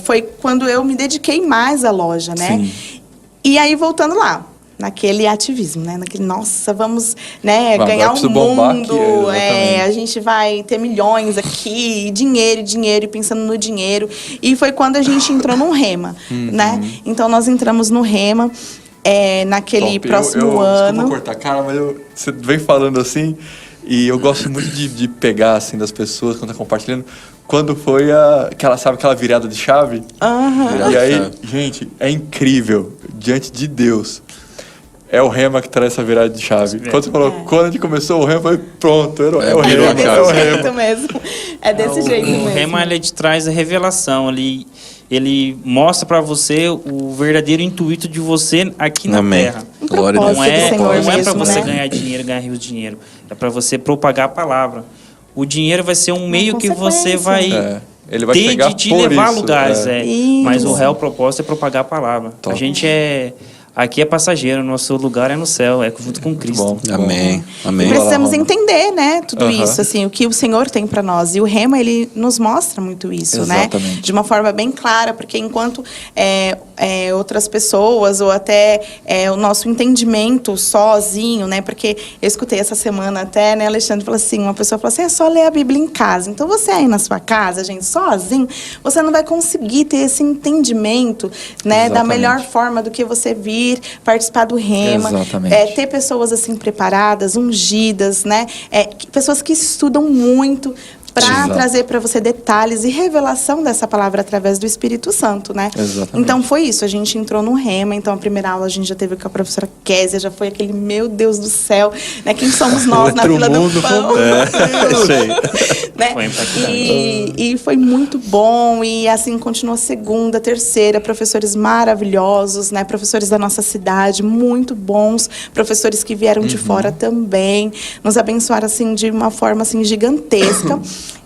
foi quando eu me dediquei mais à loja, né? Sim. E aí, voltando lá, naquele ativismo, né? Naquele, nossa, vamos, né, Vai ganhar o preciso bombar mundo, aqui, exatamente. a gente vai ter milhões aqui, dinheiro, e pensando no dinheiro. E foi quando a gente entrou no Rema, né? Então, nós entramos no Rema naquele Top. próximo ano. Desculpa cortar, cara, mas você vem falando assim, e eu gosto muito de pegar, assim, das pessoas quando tá compartilhando, quando foi aquela virada de chave. Aham. E aí, gente, é incrível, diante de Deus. É o Rema que traz essa virada de chave. Quando você falou, quando a gente começou o Rema, foi pronto, é o virou Rema, a chave. é o Desse Rema. jeito mesmo. É desse jeito mesmo. O Rema, ele te traz a revelação, ele mostra para você o verdadeiro intuito de você aqui na Amém. Terra. Um Glória a propósito Deus. do Senhor Não é para mesmo, você né? ganhar dinheiro, ganhar rios de dinheiro. É para você propagar a palavra. O dinheiro vai ser um meio que você vai Ele vai ter chegar de te por levar a isso, lugares. Mas Isso. o real propósito é propagar a palavra. Top. A gente aqui é passageiro, nosso lugar é no céu, é junto com Cristo. Bom. Amém. Amém. Precisamos entender, né, tudo Aham. isso, assim, o que o Senhor tem para nós. E o Rema, ele nos mostra muito isso, Exatamente. né? De uma forma bem clara, porque enquanto outras pessoas, ou até o nosso entendimento sozinho, né? Porque eu escutei essa semana até, né, Alexandre, falou assim, uma pessoa falou assim, é só ler a Bíblia em casa. Então, você aí na sua casa, gente, sozinho, você não vai conseguir ter esse entendimento, né? Da Exatamente. melhor forma do que você vir participar do Rema. Exatamente. Ter pessoas assim preparadas, ungidas, né? Pessoas que estudam muito para Exato. trazer para você detalhes e revelação dessa palavra através do Espírito Santo, né? Exatamente. Então foi isso, a gente entrou no Rema, então a primeira aula a gente já teve com a professora Késia, já foi aquele, meu Deus do céu, né? Quem somos nós na Outro fila mundo, do pão? Isso aí. Né? Foi impactante. E foi muito bom, e assim continuou segunda, terceira, professores maravilhosos, né? Professores da nossa cidade, muito bons, professores que vieram de fora também, nos abençoaram assim de uma forma assim gigantesca.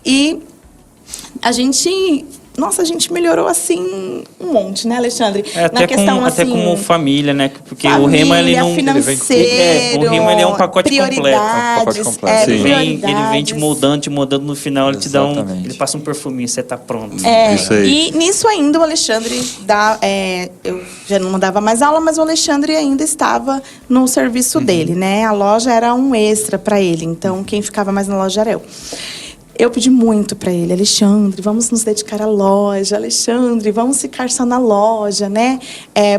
E a gente melhorou assim um monte, né, Alexandre? Até como família, né? Porque família, o Rema, ele não... financeiro, o Rema, ele é um pacote completo. prioridades, Um pacote completo. Ele vem te prioridades. moldando, no final ele te dá Exatamente. ele passa um perfuminho, você tá pronto. Isso aí. E nisso ainda o Alexandre eu já não dava mais aula, mas o Alexandre ainda estava no serviço dele, né? A loja era um extra para ele, então quem ficava mais na loja era eu. Eu pedi muito para ele, Alexandre, vamos nos dedicar à loja, Alexandre, vamos ficar só na loja, né?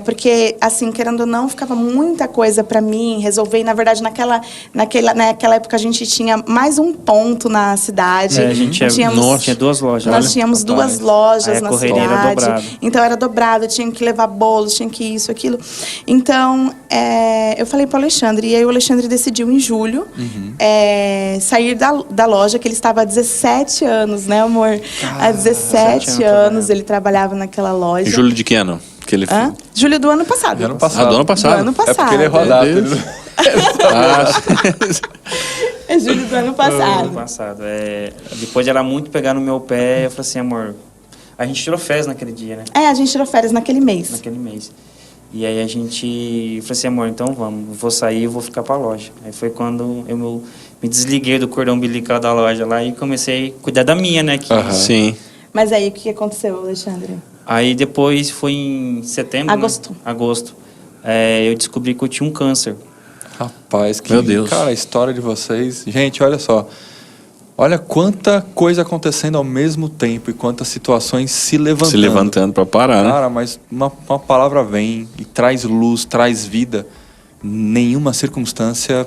Porque, assim, querendo ou não, ficava muita coisa para mim resolver. E, na verdade, naquela época, a gente tinha mais um ponto na cidade. A gente tinha duas lojas. Nós tínhamos duas lojas na correria era cidade. dobrada. Então, era dobrado, tinha que levar bolos, tinha que isso, aquilo. Então, eu falei para o Alexandre, e aí o Alexandre decidiu, em julho, sair da loja, que ele estava há 17 anos, né, amor? Há 17 anos ele trabalhava naquela loja. Em julho de que ano? Que ele... Julho do ano passado. Ano passado. Ah, do ano passado. Do ano passado. É porque ele errou a data. Meu Deus. É julho do ano passado. Ano passado. Depois de ela muito pegar no meu pé, eu falei assim, amor, a gente tirou férias naquele dia, né? A gente tirou férias naquele mês. Naquele mês. E aí a gente falou assim, amor, então vamos, vou sair e vou ficar pra loja. Aí foi quando eu me desliguei do cordão umbilical da loja lá e comecei a cuidar da minha, né? Sim. Mas aí, o que aconteceu, Alexandre? Aí depois foi em setembro, Agosto. Né? Agosto. Eu descobri que eu tinha um câncer. Rapaz, que... Meu Deus. Cara, a história de vocês... Gente, olha só. Olha quanta coisa acontecendo ao mesmo tempo e quantas situações se levantando. Se levantando para parar, né? Cara, mas uma palavra vem e traz luz, traz vida. Nenhuma circunstância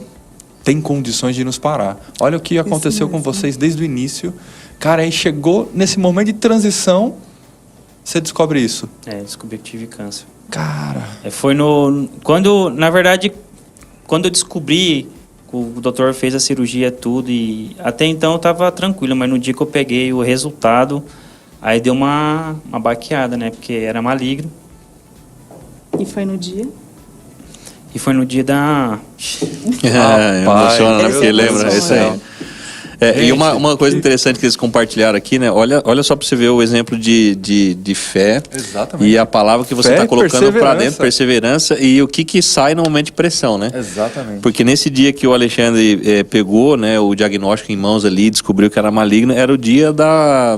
tem condições de nos parar. Olha o que aconteceu com vocês desde o início. Cara, aí chegou nesse momento de transição, você descobre isso. Descobri que tive câncer. Cara... Foi quando eu descobri, O doutor fez a cirurgia, tudo, e até então eu tava tranquilo, mas no dia que eu peguei o resultado, aí deu uma baqueada, né? Porque era maligno. E foi no dia? E foi no dia da... Emociona, né? Porque lembra, é isso aí. E uma coisa interessante que eles compartilharam aqui, né? Olha só para você ver o exemplo de fé. Exatamente. E a palavra que você está colocando para dentro, perseverança, e o que sai no momento de pressão, né? Exatamente. Porque nesse dia que o Alexandre pegou, né, o diagnóstico em mãos ali, descobriu que era maligno, era o dia da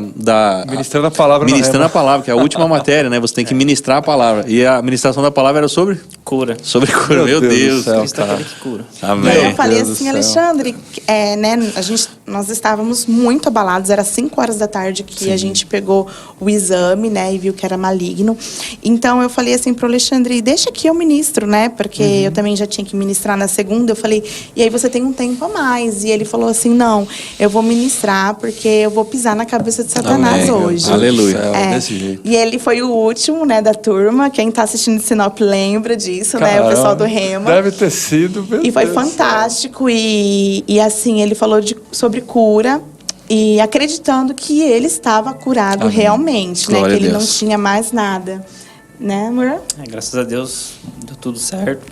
Ministrando a palavra. Ministrando a palavra, que é a última matéria, né? Você tem que ministrar a palavra. E a ministração da palavra era sobre? Cura. Sobre cura, meu Deus. Cristo é aquele que cura. Amém. Eu falei assim, Alexandre, né, nós estávamos muito abalados, era 5 horas da tarde que a gente pegou o exame, né, e viu que era maligno. Então eu falei assim pro Alexandre, deixa que eu ministro, né, porque eu também já tinha que ministrar na segunda. Eu falei, e aí você tem um tempo a mais. E ele falou assim, não, eu vou ministrar porque eu vou pisar na cabeça de Satanás hoje. Aleluia. Desse jeito. E ele foi o último, né, da turma. Quem tá assistindo de Sinop lembra disso, né, o pessoal do Rema. Deve ter sido. E foi fantástico. E assim, ele falou sobre cura. E acreditando que ele estava curado realmente, né? Glória Que ele a Deus. não tinha mais nada. Né, amor? Graças a Deus, deu tudo certo.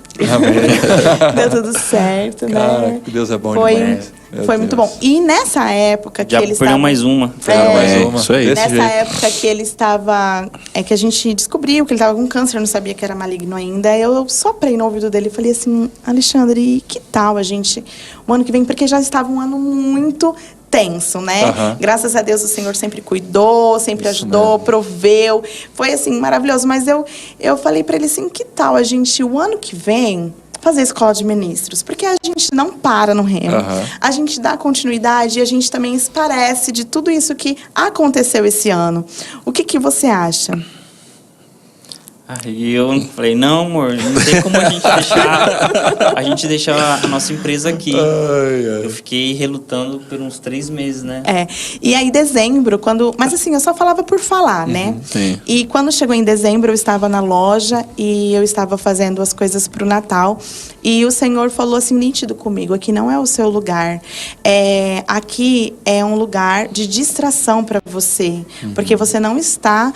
Deu tudo certo, né? Cara, Deus é bom demais. Foi muito bom. E nessa época que Já ele perdeu estava... mais uma. Mais uma. Isso aí. Desse Nessa jeito. época que ele estava... que a gente descobriu que ele estava com câncer, eu não sabia que era maligno ainda. Eu soprei no ouvido dele e falei assim, Alexandre, que tal a gente... O ano que vem, porque já estava um ano muito tenso, né? Graças a Deus o Senhor sempre cuidou, sempre ajudou, proveu. Foi assim, maravilhoso. Mas eu falei para ele assim, que tal a gente, o ano que vem... fazer escola de ministros, porque a gente não para no Rema. A gente dá continuidade e a gente também esclarece de tudo isso que aconteceu esse ano. O que você acha? Aí eu falei, não, amor, não tem como a gente deixar a nossa empresa aqui. Eu fiquei relutando por uns 3 meses, né? E aí dezembro, mas assim, eu só falava por falar, né? Sim. E quando chegou em dezembro, eu estava na loja e eu estava fazendo as coisas pro Natal. E o Senhor falou assim, nítido comigo, aqui não é o seu lugar. Aqui é um lugar de distração para você. Porque você não está,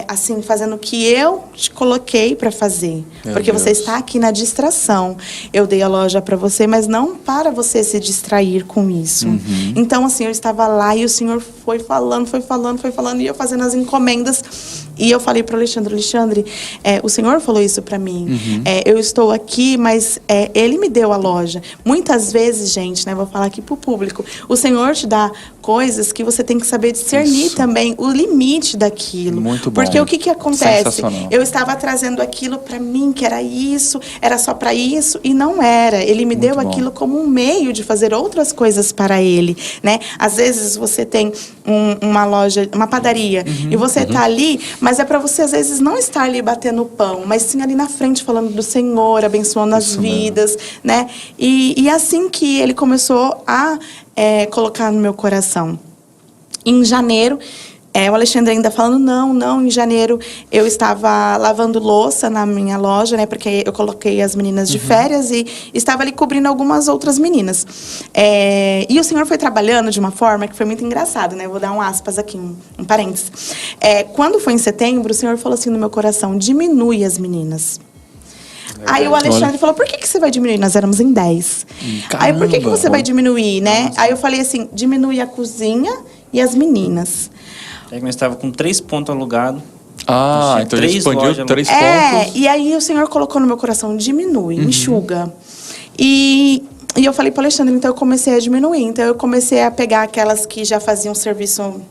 assim, fazendo o que eu te coloquei para fazer. Porque você está aqui na distração. Eu dei a loja para você, mas não para você se distrair com isso. Então, assim, eu estava lá e o Senhor foi falando, e eu fazendo as encomendas. E eu falei para o Alexandre, o Senhor falou isso para mim. Eu estou aqui, mas Ele me deu a loja. Muitas vezes, gente, né, vou falar aqui para o público, o Senhor te dá coisas que você tem que saber discernir também o limite daquilo. Muito bom. Porque o que acontece? Sensacional. Eu estava trazendo aquilo para mim, que era isso, era só para isso, e não era. Ele me deu aquilo como um meio de fazer outras coisas para Ele, né? Às vezes você tem uma loja, uma padaria, e você está ali, mas é para você, às vezes, não estar ali batendo pão, mas sim ali na frente falando do Senhor, abençoando as vidas, né? E assim que Ele começou a colocar no meu coração. Em janeiro, o Alexandre ainda falando, não, em janeiro eu estava lavando louça na minha loja, né? Porque eu coloquei as meninas de férias e estava ali cobrindo algumas outras meninas. E o Senhor foi trabalhando de uma forma que foi muito engraçado, né? Eu vou dar um aspas aqui, um parênteses. Quando foi em setembro, o Senhor falou assim no meu coração, diminui as meninas. Aí o Alexandre falou, por que você vai diminuir? Nós éramos em 10. Aí, por que você vai diminuir, né? Aí eu falei assim, diminui a cozinha e as meninas. Aí nós estávamos com 3 pontos alugados. Então ele expandiu 3 pontos. E aí o Senhor colocou no meu coração, diminui, enxuga. E eu falei para o Alexandre, então eu comecei a diminuir. Então eu comecei a pegar aquelas que já faziam serviço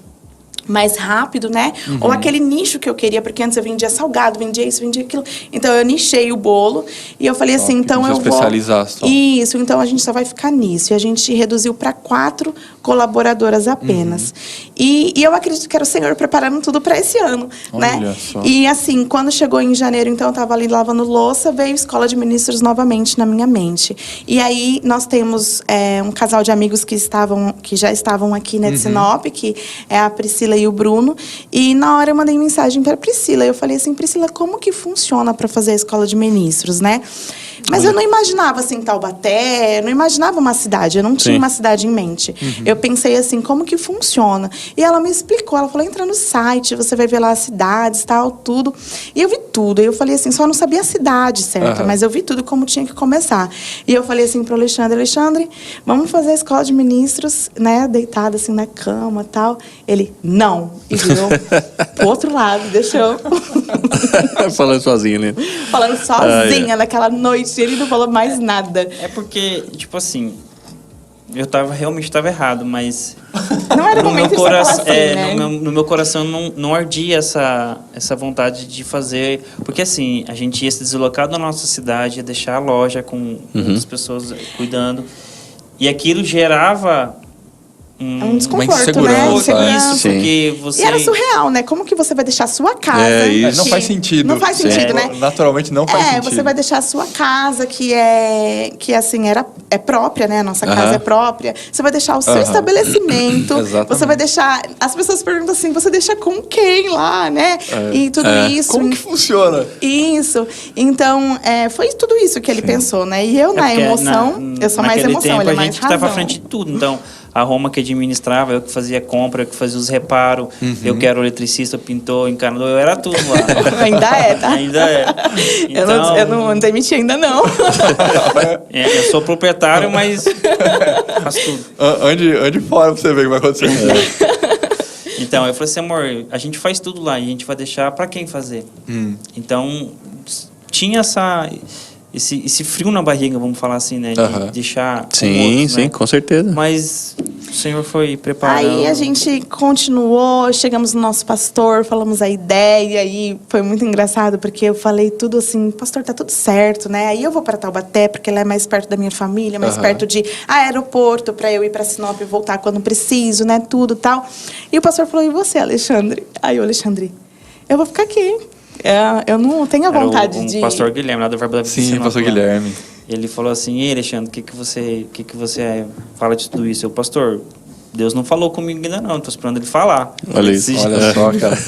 mais rápido, né? Ou aquele nicho que eu queria, porque antes eu vendia salgado, vendia isso, vendia aquilo. Então eu nichei o bolo e eu falei assim, então eu vou especializar só. Isso, então a gente só vai ficar nisso. E a gente reduziu para 4 colaboradoras apenas. E eu acredito que era o Senhor preparando tudo para esse ano, né? Só. E assim, quando chegou em janeiro, então eu estava ali lavando louça, veio Escola de Ministros novamente na minha mente. E aí nós temos um casal de amigos que já estavam aqui, né, de Sinop, que é a Priscila Priscila e o Bruno. E na hora eu mandei mensagem para Priscila. Eu falei assim, Priscila, como que funciona para fazer a escola de ministros, né? Mas eu não imaginava, assim, Taubaté, eu não imaginava uma cidade, eu não tinha uma cidade em mente. Eu pensei assim, como que funciona? E ela me explicou, ela falou, entra no site, você vai ver lá as cidades, tal, tudo. E eu vi tudo, e eu falei assim, só não sabia a cidade certa, mas eu vi tudo como tinha que começar. E eu falei assim pro Alexandre, vamos fazer a escola de ministros, né, deitado assim na cama, tal. Ele, não, e virou pro outro lado, deixou... Falando sozinho, né? Falando sozinha naquela noite, ele não falou mais nada. É porque, tipo assim, eu realmente estava errado, mas Não era momento de falar assim, né? no meu coração não ardia essa vontade de fazer, porque assim, a gente ia se deslocar da nossa cidade, ia deixar a loja com outras pessoas cuidando, e aquilo gerava um desconforto, uma insegurança, né? Isso, porque você... E era surreal, né? Como que você vai deixar a sua casa... É, isso. Não faz sentido. Não faz sentido, né? Naturalmente não faz sentido. Você vai deixar a sua casa, que assim, é própria, né? A nossa casa é própria. Você vai deixar o seu estabelecimento. Exatamente. Você vai deixar... As pessoas perguntam assim, você deixa com quem lá, né? E tudo isso. Como que funciona? Isso. Então, foi tudo isso que ele pensou, né? E eu, na emoção, eu sou mais emoção, ele é mais razão. A gente estava à frente de tudo, então... A Roma que administrava, eu que fazia compra, eu que fazia os reparos, eu que era o eletricista, pintor, encanador, eu era tudo lá. Ainda é, tá? Ainda é. Então, eu não demiti ainda, não. eu sou proprietário, mas faço tudo. Ande fora pra você ver o que vai acontecer. Então, eu falei assim, amor, a gente faz tudo lá e a gente vai deixar pra quem fazer. Então, tinha esse frio na barriga, vamos falar assim, né? De deixar... Sim, outros, sim, né? com certeza. Mas o Senhor foi preparando. Aí a gente continuou, chegamos no nosso pastor, falamos a ideia, e foi muito engraçado, porque eu falei tudo assim, pastor, tá tudo certo, né? Aí eu vou para Taubaté, porque ela é mais perto da minha família, mais perto de aeroporto, para eu ir para Sinop e voltar quando preciso, né? Tudo tal. E o pastor falou, e você, Alexandre? Aí o Alexandre, eu vou ficar aqui. Eu não tenho a vontade de... O pastor Guilherme, lá do Verbo da Vida. Sim, pastor Guilherme. Ele falou assim, ei, Alexandre, o que você fala de tudo isso? Eu, pastor, Deus não falou comigo ainda não, estou esperando ele falar. Olha isso. Olha só, cara.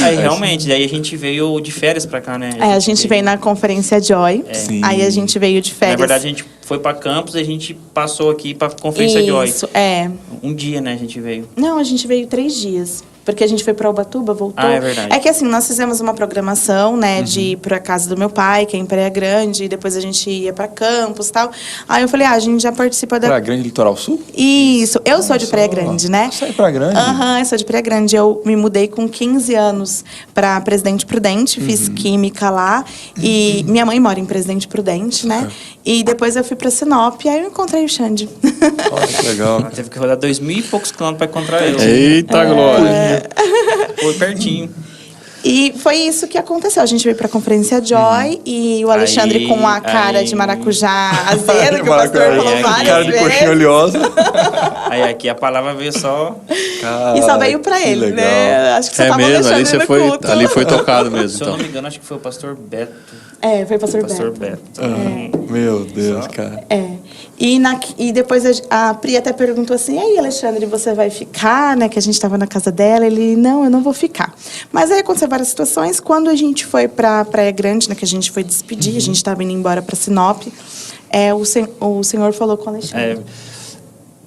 Aí, realmente, daí a gente veio de férias pra cá, né? A gente veio na conferência Joy, aí a gente veio de férias. Na verdade, a gente foi pra campus e a gente passou aqui pra conferência Joy. Isso, Um dia, né, a gente veio. Não, a gente veio 3 dias. Porque a gente foi para Ubatuba, voltou. É verdade. É que assim, nós fizemos uma programação, né, de ir para a casa do meu pai, que é em Praia Grande, e depois a gente ia para campus e tal. Aí eu falei, a gente já participa da... Praia Grande, Litoral Sul? Isso, eu sou de Praia Grande, né? Você é de Praia Grande? Eu sou de Praia Grande. Eu me mudei com 15 anos para Presidente Prudente, fiz química lá. E minha mãe mora em Presidente Prudente, né? E depois eu fui para Sinop, aí eu encontrei o Xande. Olha que legal. Ela teve que rodar 2.000 e poucos quilômetros pra encontrar eu. Eita, glória. Foi pertinho. E foi isso que aconteceu. A gente veio para a conferência Joy e o Alexandre com a cara de maracujá azedo, que o pastor falou várias cara de vezes. coxinha oleosa. Aí aqui a palavra veio só... E só veio para ele, legal. né? Acho que você tava mesmo, deixando ali ele você no foi, culto. ali foi tocado mesmo. Se eu Então. não me engano, acho que foi o pastor Beto. Foi o pastor Beto. Beto. Meu Deus, cara. E depois a Pri até perguntou assim, e aí, Alexandre, você vai ficar, né? Que a gente estava na casa dela. Ele, não, eu não vou ficar. Mas aí aconteceu várias situações. Quando a gente foi para Praia Grande, né? Que a gente foi despedir, a gente estava indo embora para Sinop, o senhor falou com o Alexandre.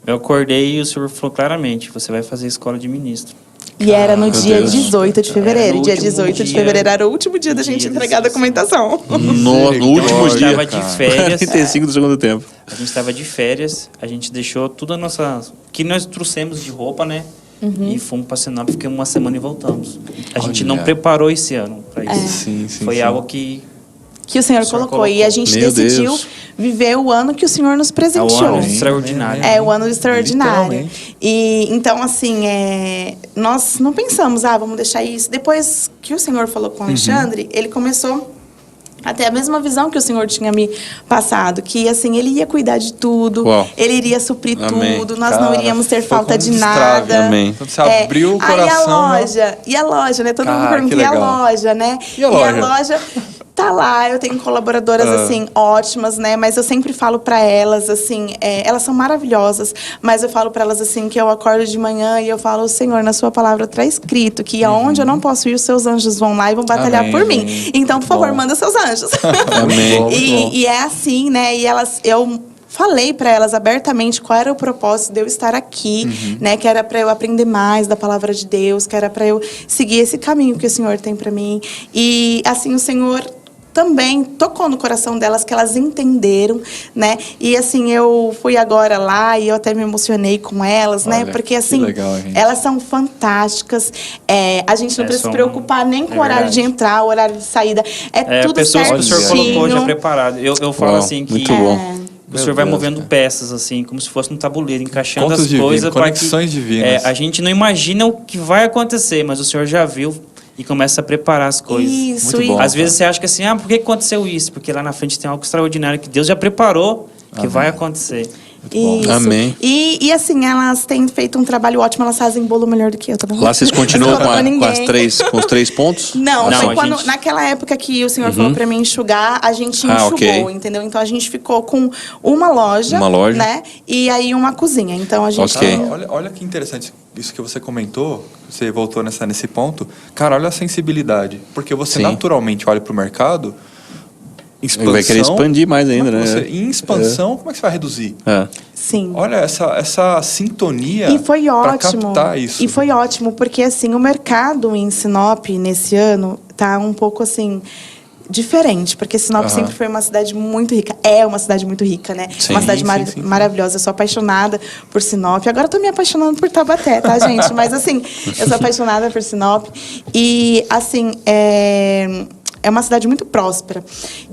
Eu acordei e o senhor falou claramente, você vai fazer escola de ministro. E era no dia Deus. 18 de fevereiro. Era no Dia último 18 de dia- fevereiro era o último dia da gente entregar a documentação. No último A gente dia. estava de férias. 45 do segundo tempo. A gente estava de férias, a gente deixou tudo a nossa... que nós trouxemos de roupa, né? E fomos para Sinop, ficamos uma semana e voltamos. A gente não Olha. preparou esse ano para isso. Sim, Foi sim. algo que... Que o Senhor colocou. E a gente Meu decidiu Deus. viver o ano que o Senhor nos É o presenteou. ano extraordinário. É o ano extraordinário. Literalmente. E então, assim, nós não pensamos, vamos deixar isso. Depois que o Senhor falou com o Alexandre, ele começou a ter a mesma visão que o Senhor tinha me passado, que assim, ele ia cuidar de tudo, Uau. ele iria suprir Amém. tudo, nós Cara, não iríamos ter foi falta como de destrave. nada. Amém. Quando você abriu o coração... E a loja, né? Todo mundo Cara, pergunta, que e a legal. loja, né? E a loja? tá tá lá, eu tenho colaboradoras, assim, ótimas, né? Mas eu sempre falo pra elas, assim, elas são maravilhosas, mas eu falo pra elas, assim, que eu acordo de manhã e eu falo, Senhor, na sua palavra tá escrito que aonde eu não posso ir, os seus anjos vão lá e vão batalhar Amém, por mim. amém. Então, por favor, Bom. manda seus anjos. Amém. Muito bom. E é assim, né? E eu falei para elas abertamente qual era o propósito de eu estar aqui, né? Que era para eu aprender mais da palavra de Deus, que era para eu seguir esse caminho que o Senhor tem para mim. E assim o Senhor também tocou no coração delas, que elas entenderam, né? E assim, eu fui agora lá e eu até me emocionei com elas, né? Olha, Porque que assim, legal, gente. elas são fantásticas. A gente não precisa se são- preocupar nem com o horário verdade. de entrar, o horário de saída. Tudo pessoas que o senhor certinho. colocou já preparado. Eu falo Uau, assim que muito bom. o senhor vai movendo peças, assim, como se fosse um tabuleiro, encaixando Contos as divinos, coisas para que conexões divinas. a gente não imagina o que vai acontecer, mas o senhor já viu e começa a preparar as coisas. Isso, Muito bom. Às vezes você acha que assim, por que aconteceu isso? Porque lá na frente tem algo extraordinário que Deus já preparou que vai acontecer. Isso. Amém. E assim, elas têm feito um trabalho ótimo, elas fazem bolo melhor do que eu, tá bom? Lá vocês continuam Não falou com ninguém. com os 3 pontos? Não, Não, foi a quando, gente- naquela época que o senhor falou pra mim enxugar, a gente Ah, enxugou, ok. entendeu? Então a gente ficou com uma loja, né? E aí uma cozinha. Então a gente. Ok. Cara, olha que interessante isso que você comentou, você voltou nesse ponto. Cara, olha a sensibilidade. Porque você Sim. naturalmente olha para o mercado, expansão... Ele vai querer expandir mais ainda, como é que né? em expansão, como é que você vai reduzir? Sim. Olha essa sintonia E foi para ótimo. captar isso. E foi ótimo, porque assim, o mercado em Sinop, nesse ano, tá um pouco assim... diferente, porque Sinop sempre foi uma cidade muito rica. É uma cidade muito rica, né? Sim, Uma cidade sim. maravilhosa. Eu sou apaixonada por Sinop. Agora eu tô me apaixonando por Taubaté, tá, gente? Mas assim, eu sou apaixonada por Sinop. E assim, é uma cidade muito próspera.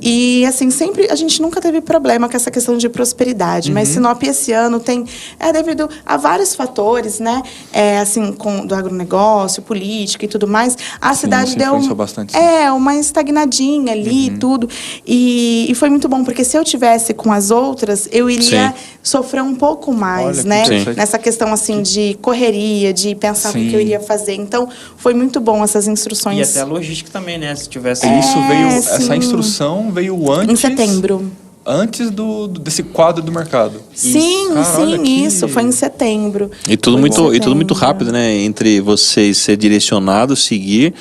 E, assim, sempre... A gente nunca teve problema com essa questão de prosperidade. Mas Sinop, esse ano, tem... devido a vários fatores, né? Assim, do agronegócio, política e tudo mais. A cidade isso deu... influenciou bastante, sim. uma estagnadinha ali e tudo. E foi muito bom, porque se eu tivesse com as outras, eu iria Sim. sofrer um pouco mais, Olha que né? interessante. Nessa questão, assim, de correria, de pensar o que Sim. eu iria fazer. Então, foi muito bom essas instruções. E até a logística também, né? Se tivesse... Isso veio, sim. essa instrução veio antes... Em setembro. Antes desse quadro do mercado. Sim, Cara, olha sim, que- isso. Foi em setembro. E tudo Foi em muito setembro. rápido, né? Entre vocês ser direcionado, seguir,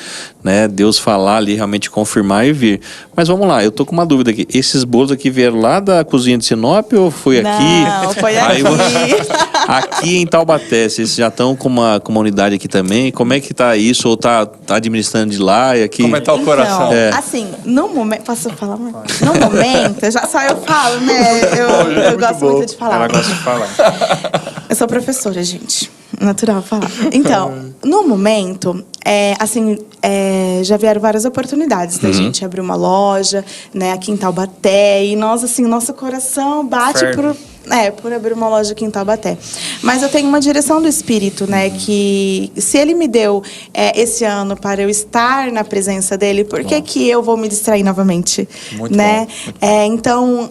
né? Deus falar ali, realmente confirmar e vir. Mas vamos lá, eu tô com uma dúvida aqui. Esses bolos aqui vieram lá da cozinha de Sinop ou foi aqui? Não, foi Aí aqui. Aqui em Taubaté, vocês já estão com uma unidade aqui também? Como é que tá isso? Ou tá administrando de lá e aqui? Como é que tá o coração? Assim, no momento... Posso falar, amor? No momento, já só eu falo, né? Eu gosto muito de falar. Ela gosta de falar. Eu sou professora, gente. Natural falar. Então, no momento, já vieram várias oportunidades da gente abrir uma loja, né, aqui em Taubaté. E nós, assim, nosso coração bate por abrir uma loja aqui em Taubaté. Mas eu tenho uma direção do Espírito, né, que se ele me deu esse ano para eu estar na presença dele, por que que eu vou me distrair novamente? Muito né? bom. Então,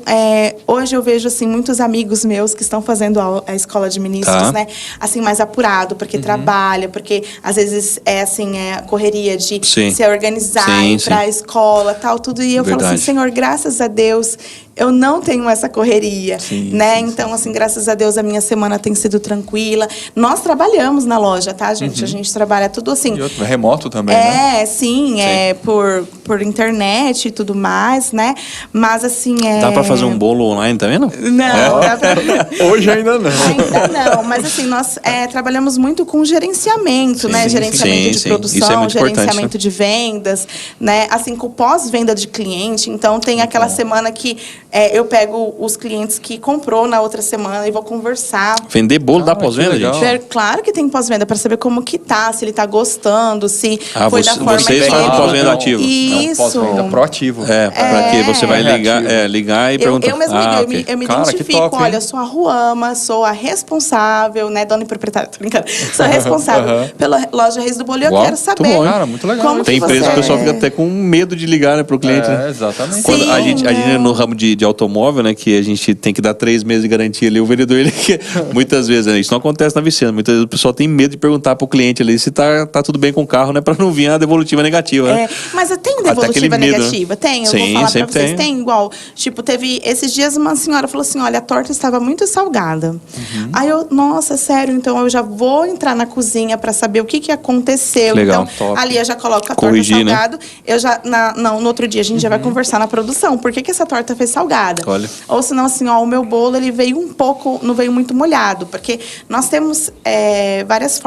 hoje eu vejo, assim, muitos amigos meus que estão fazendo a escola de ministros, Tá. né? Assim, mais apurado, porque trabalha, porque às vezes a correria de Sim. se organizar, Sim, ir pra sim. escola, tal, tudo. E eu falo Verdade. assim, Senhor, graças a Deus, eu não tenho essa correria, Sim, né? sim, Então, assim, graças a Deus, a minha semana tem sido tranquila. Nós trabalhamos na loja, tá, gente? A gente trabalha tudo assim. E outro, remoto também, né? Sim, por internet e tudo mais, né? Mas assim, Dá pra fazer um bolo online também, não? Não, dá pra... Hoje ainda não. Ainda não, mas assim, nós trabalhamos muito com gerenciamento, né? sim, Gerenciamento sim, de sim. produção, Isso é muito importante, gerenciamento de vendas, né? Assim, com pós-venda de cliente. Então, tem aquela semana que eu pego os clientes que comprou na outra semana e vou conversar. Vender bolo dá que pós-venda, legal. gente? Claro que tem pós-venda, para saber como que tá, se ele tá gostando, se foi da forma vocês que fazem ele... pós-venda ativo. É um Isso. pós-venda proativo. Pra quê? Você vai Reativo. ligar e Eu perguntar. mesma ok. eu me Cara, que identifico, top, hein? olha, eu sou a Ruama, sou a responsável, né, dona e proprietária, tô brincando, sou a responsável pela loja Reis do Bolo e eu Uau, quero muito saber bom, hein? Cara, muito legal. como Tem que empresa você que o pessoal fica até com medo de ligar, né, pro cliente, né? Exatamente. Quando Sim, a gente no ramo de de automóvel, né? Que a gente tem que dar 3 meses de garantia ali. O vendedor, ele quer, muitas vezes, né, isso não acontece na Vicena. Muitas vezes o pessoal tem medo de perguntar pro cliente ali se tá tudo bem com o carro, né? Pra não vir a devolutiva negativa, né? Mas tem devolutiva negativa? Tem, eu vou falar pra vocês. Tem igual. Tipo, teve esses dias uma senhora falou assim, olha, a torta estava muito salgada. Aí eu, nossa, sério, então eu já vou entrar na cozinha pra saber o que aconteceu. Legal, então, top. ali eu já coloco a Corrigir, torta salgada. Eu já, no outro dia a gente já vai conversar na produção. Por que essa torta fez salgada? Olha. Ou senão, assim, ó, o meu bolo, ele veio um pouco, não veio muito molhado. Porque nós temos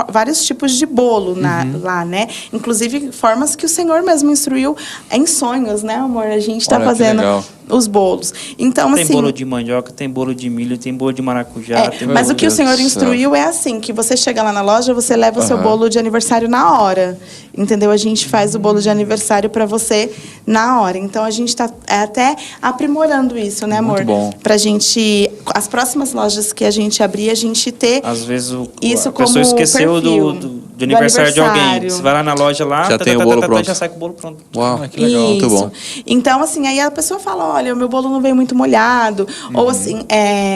vários tipos de bolo lá, né? Inclusive, formas que o Senhor mesmo instruiu em sonhos, né, amor? A gente tá fazendo os bolos. Então, tem assim, bolo de mandioca, tem bolo de milho, tem bolo de maracujá. Mas o que o Senhor instruiu é assim, que você chega lá na loja, você leva o seu bolo de aniversário na hora. Entendeu? A gente faz o bolo de aniversário para você na hora. Então, a gente tá até aprimorando isso, né, amor? Muito bom. Pra gente, as próximas lojas que a gente abrir, a gente ter às vezes isso a pessoa esqueceu do aniversário de alguém. Você vai lá na loja lá, já tem o bolo pronto. Já sai com o bolo pronto. Uau, que legal, muito bom. Então, assim, aí a pessoa fala, olha, o meu bolo não veio muito molhado, ou assim,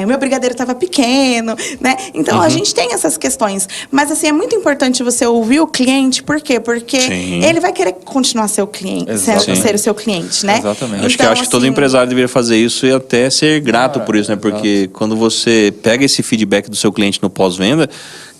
meu brigadeiro estava pequeno, né? Então, a gente tem essas questões. Mas, assim, é muito importante você ouvir o cliente, por quê? Porque ele vai querer continuar ser o cliente, ser o seu cliente, né? Exatamente. Então, acho que todo empresário deveria fazer isso e até ser grato por isso, né? Porque quando você pega esse feedback do seu cliente no pós-venda,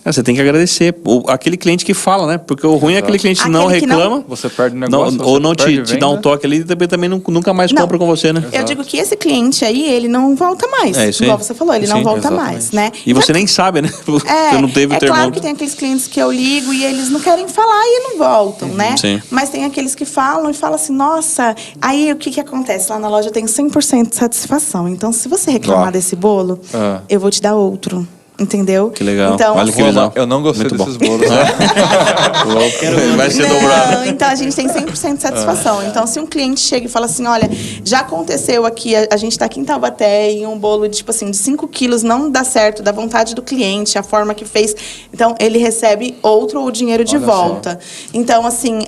você tem que agradecer. Aquele cliente que fala, né? Porque o ruim é aquele cliente que não reclama. Você perde o negócio. Ou não te dá um toque ali e também nunca mais compra com você, né? Eu digo que esse cliente aí, ele não volta mais. É isso aí. Igual você falou, ele não volta mais, né? E você nem sabe, né? Você não teve o termômetro. Claro que tem aqueles clientes que eu ligo e eles não querem falar e não voltam, né? Sim. Mas tem aqueles que falam e falam assim, nossa, aí o que acontece? Lá na loja eu tenho 100% de satisfação. Então, se você reclamar desse bolo, eu vou te dar outro. Entendeu? Que legal. Então, Olha que legal. Eu não gostei Muito desses bolos. Né? Vai ser dobrado. Então, a gente tem 100% de satisfação. Então, se um cliente chega e fala assim, olha, já aconteceu aqui, a gente está aqui em Taubaté e um bolo de 5 quilos não dá certo, da vontade do cliente, a forma que fez. Então, ele recebe o dinheiro de volta. Então, assim,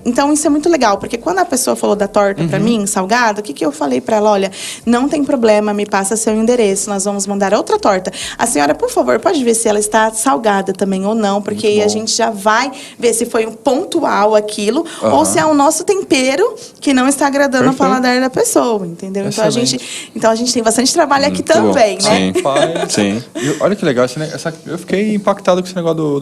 então isso é muito legal, porque quando a pessoa falou da torta para mim, salgada, o que eu falei para ela? Olha, não tem problema, me passa seu endereço, nós vamos mandar outra torta. A senhora, por favor, pode ver se ela está salgada também ou não, porque aí a gente já vai ver se foi um pontual aquilo, ou se é o nosso tempero que não está agradando o paladar da pessoa, entendeu? Então a gente tem bastante trabalho aqui também, né? Sim. E olha que legal, eu fiquei impactado com esse negócio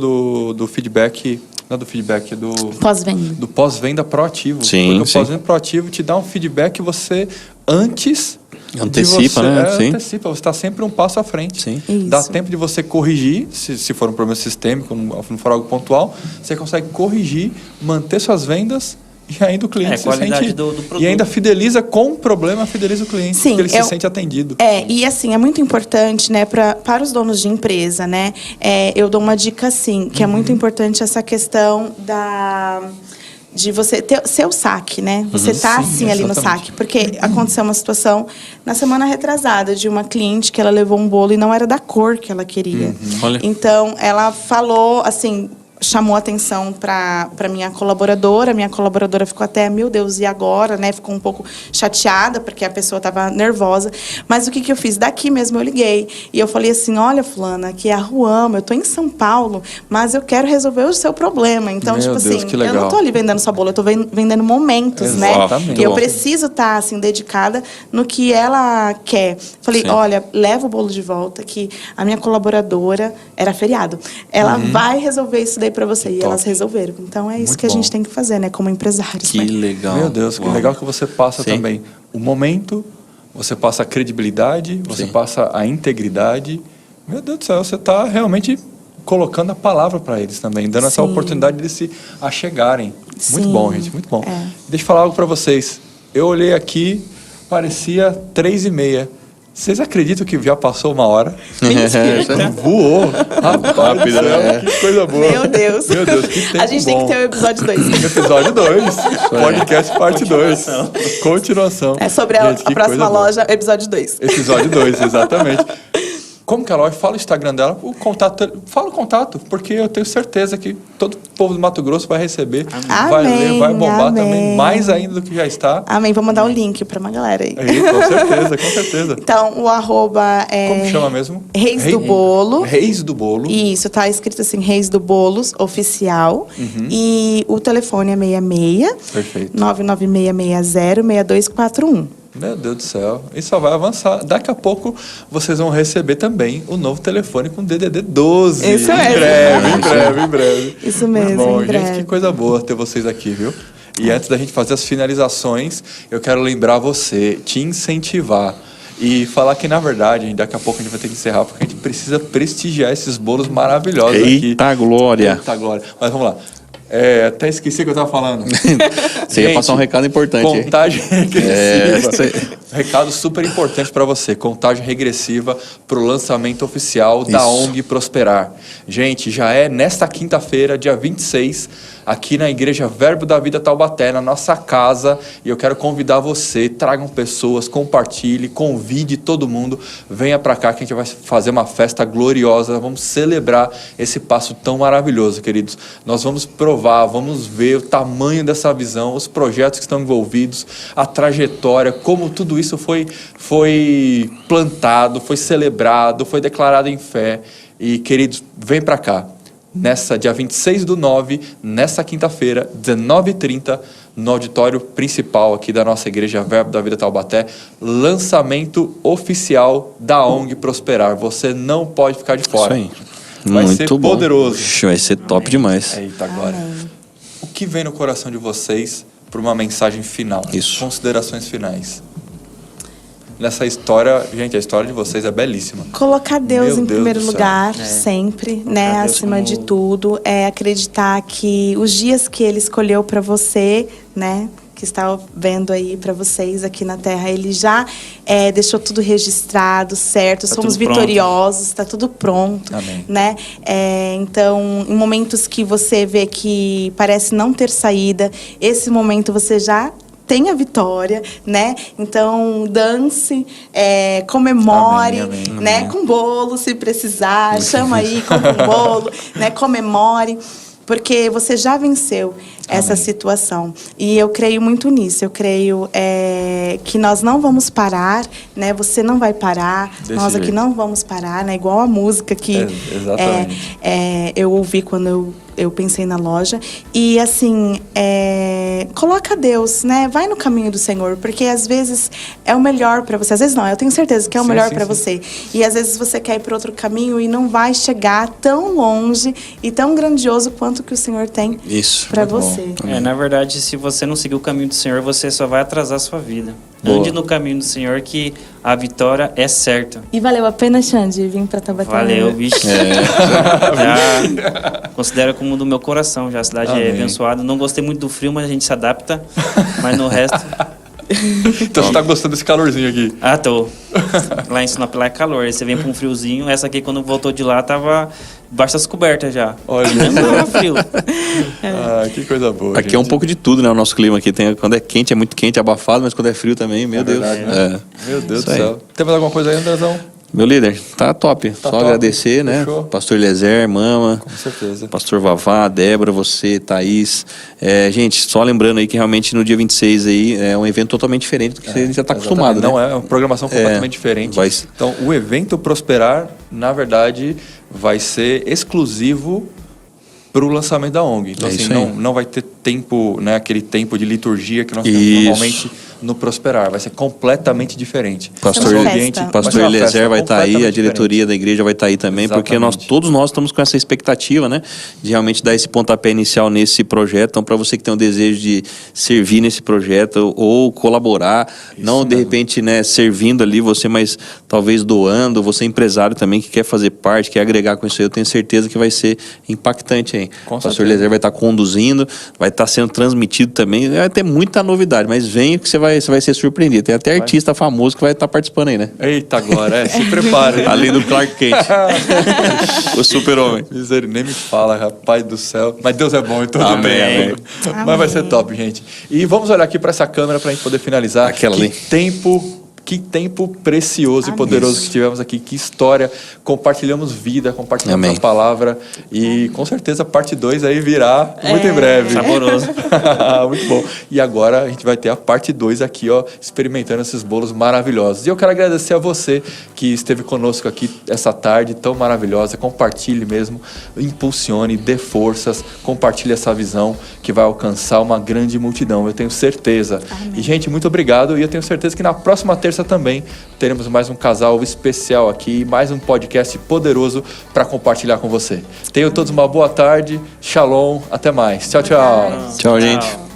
do feedback. Não do feedback, do pós-venda. Do pós-venda proativo. Sim, porque o pós-venda proativo te dá um feedback que você antes antecipa, né? Sim. Antecipa, você está sempre um passo à frente. Sim. Dá tempo de você corrigir, se for um problema sistêmico, não for algo pontual, você consegue corrigir, manter suas vendas e ainda o cliente se sente... do produto. E ainda fideliza com o problema, fideliza o cliente, Sim, porque ele se sente atendido. E assim, é muito importante, né, para os donos de empresa, né? Eu dou uma dica assim, que é muito importante essa questão de você ter seu saque, né? Você tá assim ali no saque. Porque aconteceu uma situação na semana retrasada de uma cliente que ela levou um bolo e não era da cor que ela queria. Olha. Então, ela falou assim, chamou atenção para minha colaboradora ficou até, meu Deus, e agora, né? Ficou um pouco chateada, porque a pessoa estava nervosa. Mas o que eu fiz? Daqui mesmo eu liguei. E eu falei assim, olha, fulana, aqui é a Ruama, eu tô em São Paulo, mas eu quero resolver o seu problema. Então, Meu tipo Deus, assim, que legal. eu não tô ali vendendo só bolo, eu tô vendendo momentos, Exatamente. né? E eu preciso estar, assim, dedicada no que ela quer. Falei, olha, leva o bolo de volta, que a minha colaboradora, era feriado, ela vai resolver isso daí para você. E elas resolveram. Então, é isso Muito que a gente bom. tem que fazer, né? Como empresários. Que né? legal. Meu Deus, que legal que você passa também o momento, você passa a credibilidade, você passa a integridade. Meu Deus do céu, você está realmente colocando a palavra para eles também, dando essa oportunidade de se achegarem. Muito bom, gente, muito bom. Deixa eu falar algo para vocês. Eu olhei aqui, parecia 3h30. Vocês acreditam que já passou 1 hora? Mentira. Voou. Rapaz, que coisa boa. Meu Deus. Meu Deus, que tempo A gente tem que ter o episódio 2. Episódio 2. Podcast parte 2. Continuação. Sobre Gente, a próxima loja, episódio 2. Episódio 2, exatamente. Como que é a loja? Fala o Instagram dela, fala o contato, porque eu tenho certeza que todo o povo do Mato Grosso vai receber, vai ler, vai bombar também, mais ainda do que já está. Amém. Vou mandar o link para uma galera aí. Com certeza, com certeza. Então, o arroba é... Como chama mesmo? Reis do Bolo. Reis do Bolo. Isso, tá escrito assim, Reis do Bolos, oficial. E o telefone é 66 Perfeito. 996606241. Meu Deus do céu, e só vai avançar. Daqui a pouco vocês vão receber também o novo telefone com DDD 12. Isso mesmo. Em breve. Isso mesmo, Bom, em breve. gente, que coisa boa ter vocês aqui, viu? E antes da gente fazer as finalizações, eu quero lembrar você, te incentivar e falar que, na verdade, daqui a pouco a gente vai ter que encerrar, porque a gente precisa prestigiar esses bolos maravilhosos aqui. Eita glória! Eita glória. Mas vamos lá. Até esqueci o que eu estava falando. Você ia passar um recado importante. Contagem regressiva. É, Recado super importante para você. Contagem regressiva para o lançamento oficial da ONG Prosperar. Gente, já é nesta quinta-feira, dia 26, aqui na Igreja Verbo da Vida Taubaté, na nossa casa. E eu quero convidar você, tragam pessoas, compartilhe, convide todo mundo. Venha para cá que a gente vai fazer uma festa gloriosa. Vamos celebrar esse passo tão maravilhoso, queridos. Nós vamos provar, vamos ver o tamanho dessa visão, os projetos que estão envolvidos, a trajetória, como tudo isso foi plantado, foi celebrado, foi declarado em fé. E, queridos, vem para cá. Dia 26/9, nessa quinta-feira, 19h30, no auditório principal aqui da nossa igreja Verbo da Vida Taubaté, lançamento oficial da ONG Prosperar. Você não pode ficar de fora. Isso aí. Vai Muito ser bom. poderoso. Ixi, vai ser top demais. Eita, agora. O que vem no coração de vocês para uma mensagem final? Isso. Considerações finais. Nessa história, gente, a história de vocês é belíssima. Colocar Deus Meu em Deus primeiro do céu. lugar, sempre, né? Deus Acima como- de tudo. É acreditar que os dias que Ele escolheu para você, né? Que está vendo aí para vocês aqui na Terra, Ele já deixou tudo registrado, certo? Tá Somos tudo pronto. vitoriosos, está tudo pronto, Amém. né? Então, em momentos que você vê que parece não ter saída, esse momento você já tem a vitória, né? Então, dance, comemore, Amém, amém, né? amém. Com bolo, se precisar, chama aí, compra um bolo, né? Comemore, porque você já venceu essa situação. E eu creio muito nisso. Eu creio que nós não vamos parar, né? Você não vai parar. Desse Nós aqui jeito. não vamos parar, né? Igual a música que Exatamente. eu ouvi quando eu pensei na loja. E, assim, coloca Deus, né? Vai no caminho do Senhor, porque às vezes é o melhor para você. Às vezes não, eu tenho certeza que é o Sim, melhor sim, para sim. você. E às vezes você quer ir para outro caminho e não vai chegar tão longe e tão grandioso quanto que o Senhor tem Isso. para Muito bom. você. Na verdade, se você não seguir o caminho do Senhor, você só vai atrasar a sua vida. Boa. Ande no caminho do Senhor que a vitória é certa. E valeu a pena, Xande, vir para Taubaté? Valeu, bicho. Já considero como do meu coração. Já a cidade Amém. é abençoada. Não gostei muito do frio, mas a gente se adapta. Mas no resto... Então você tá gostando desse calorzinho aqui. Ah, tô. Lá em Sinop lá é calor. Aí você vem pra um friozinho. Essa aqui, quando voltou de lá, tava debaixo das cobertas já. Olha. Não tava frio. Que coisa boa. Aqui é um pouco de tudo, né? O nosso clima aqui. Quando é quente, é muito quente, abafado, mas quando é frio também, meu Deus. verdade, Meu Deus Isso do aí. céu. Tem mais alguma coisa aí, Andrezão? Meu líder, tá top. Só top. agradecer, né? Fechou. Pastor Eliezer, Mama, Com certeza. Pastor Vavá, Débora, você, Thaís. Gente, só lembrando aí que realmente no dia 26 aí é um evento totalmente diferente do que você já está acostumado, né? Não, é uma programação completamente diferente. vai- Então, o evento Prosperar, na verdade, vai ser exclusivo para o lançamento da ONG. Então, É assim, isso aí. não vai ter tempo, né, aquele tempo de liturgia que nós temos Isso. normalmente no Prosperar. Vai ser completamente diferente. Pastor, Vai ser uma ambiente, festa. vai ser Pastor uma Eliezer festa vai estar aí, a completamente diretoria diferente. da igreja vai estar aí também, porque Exatamente. todos nós estamos com essa expectativa, né? De realmente dar esse pontapé inicial nesse projeto. Então, para você que tem o desejo de servir nesse projeto ou colaborar, não de repente, né, servindo ali você, mas talvez doando, você empresário também que quer fazer parte, quer agregar com isso aí, eu tenho certeza que vai ser impactante aí. Com O Pastor certeza. Eliezer vai estar conduzindo, vai estar sendo transmitido também. Vai ter muita novidade, mas venha que você vai ser surpreendido. Tem até artista famoso que vai estar participando aí, né? Eita, glória, se prepare. Além do Clark Kent. O super-homem. Misericórdia, nem me fala, rapaz do céu. Mas Deus é bom em todo Amém, tempo. Mas vai ser top, gente. E vamos olhar aqui para essa câmera para a gente poder finalizar. Aquela ali. Que tempo precioso e poderoso que tivemos aqui, que história. Compartilhamos vida, compartilhamos Amém. a palavra e com certeza a parte 2 aí virá muito em breve. Saboroso. Muito bom. E agora a gente vai ter a parte 2 aqui, ó, experimentando esses bolos maravilhosos. E eu quero agradecer a você que esteve conosco aqui essa tarde tão maravilhosa. Compartilhe mesmo, impulsione, dê forças, compartilhe essa visão que vai alcançar uma grande multidão, eu tenho certeza. Amém. E, gente, muito obrigado. E eu tenho certeza que na próxima terça também teremos mais um casal especial aqui, mais um podcast poderoso para compartilhar com você. Tenham todos uma boa tarde. Shalom. Até mais. Tchau, tchau. Tchau, gente.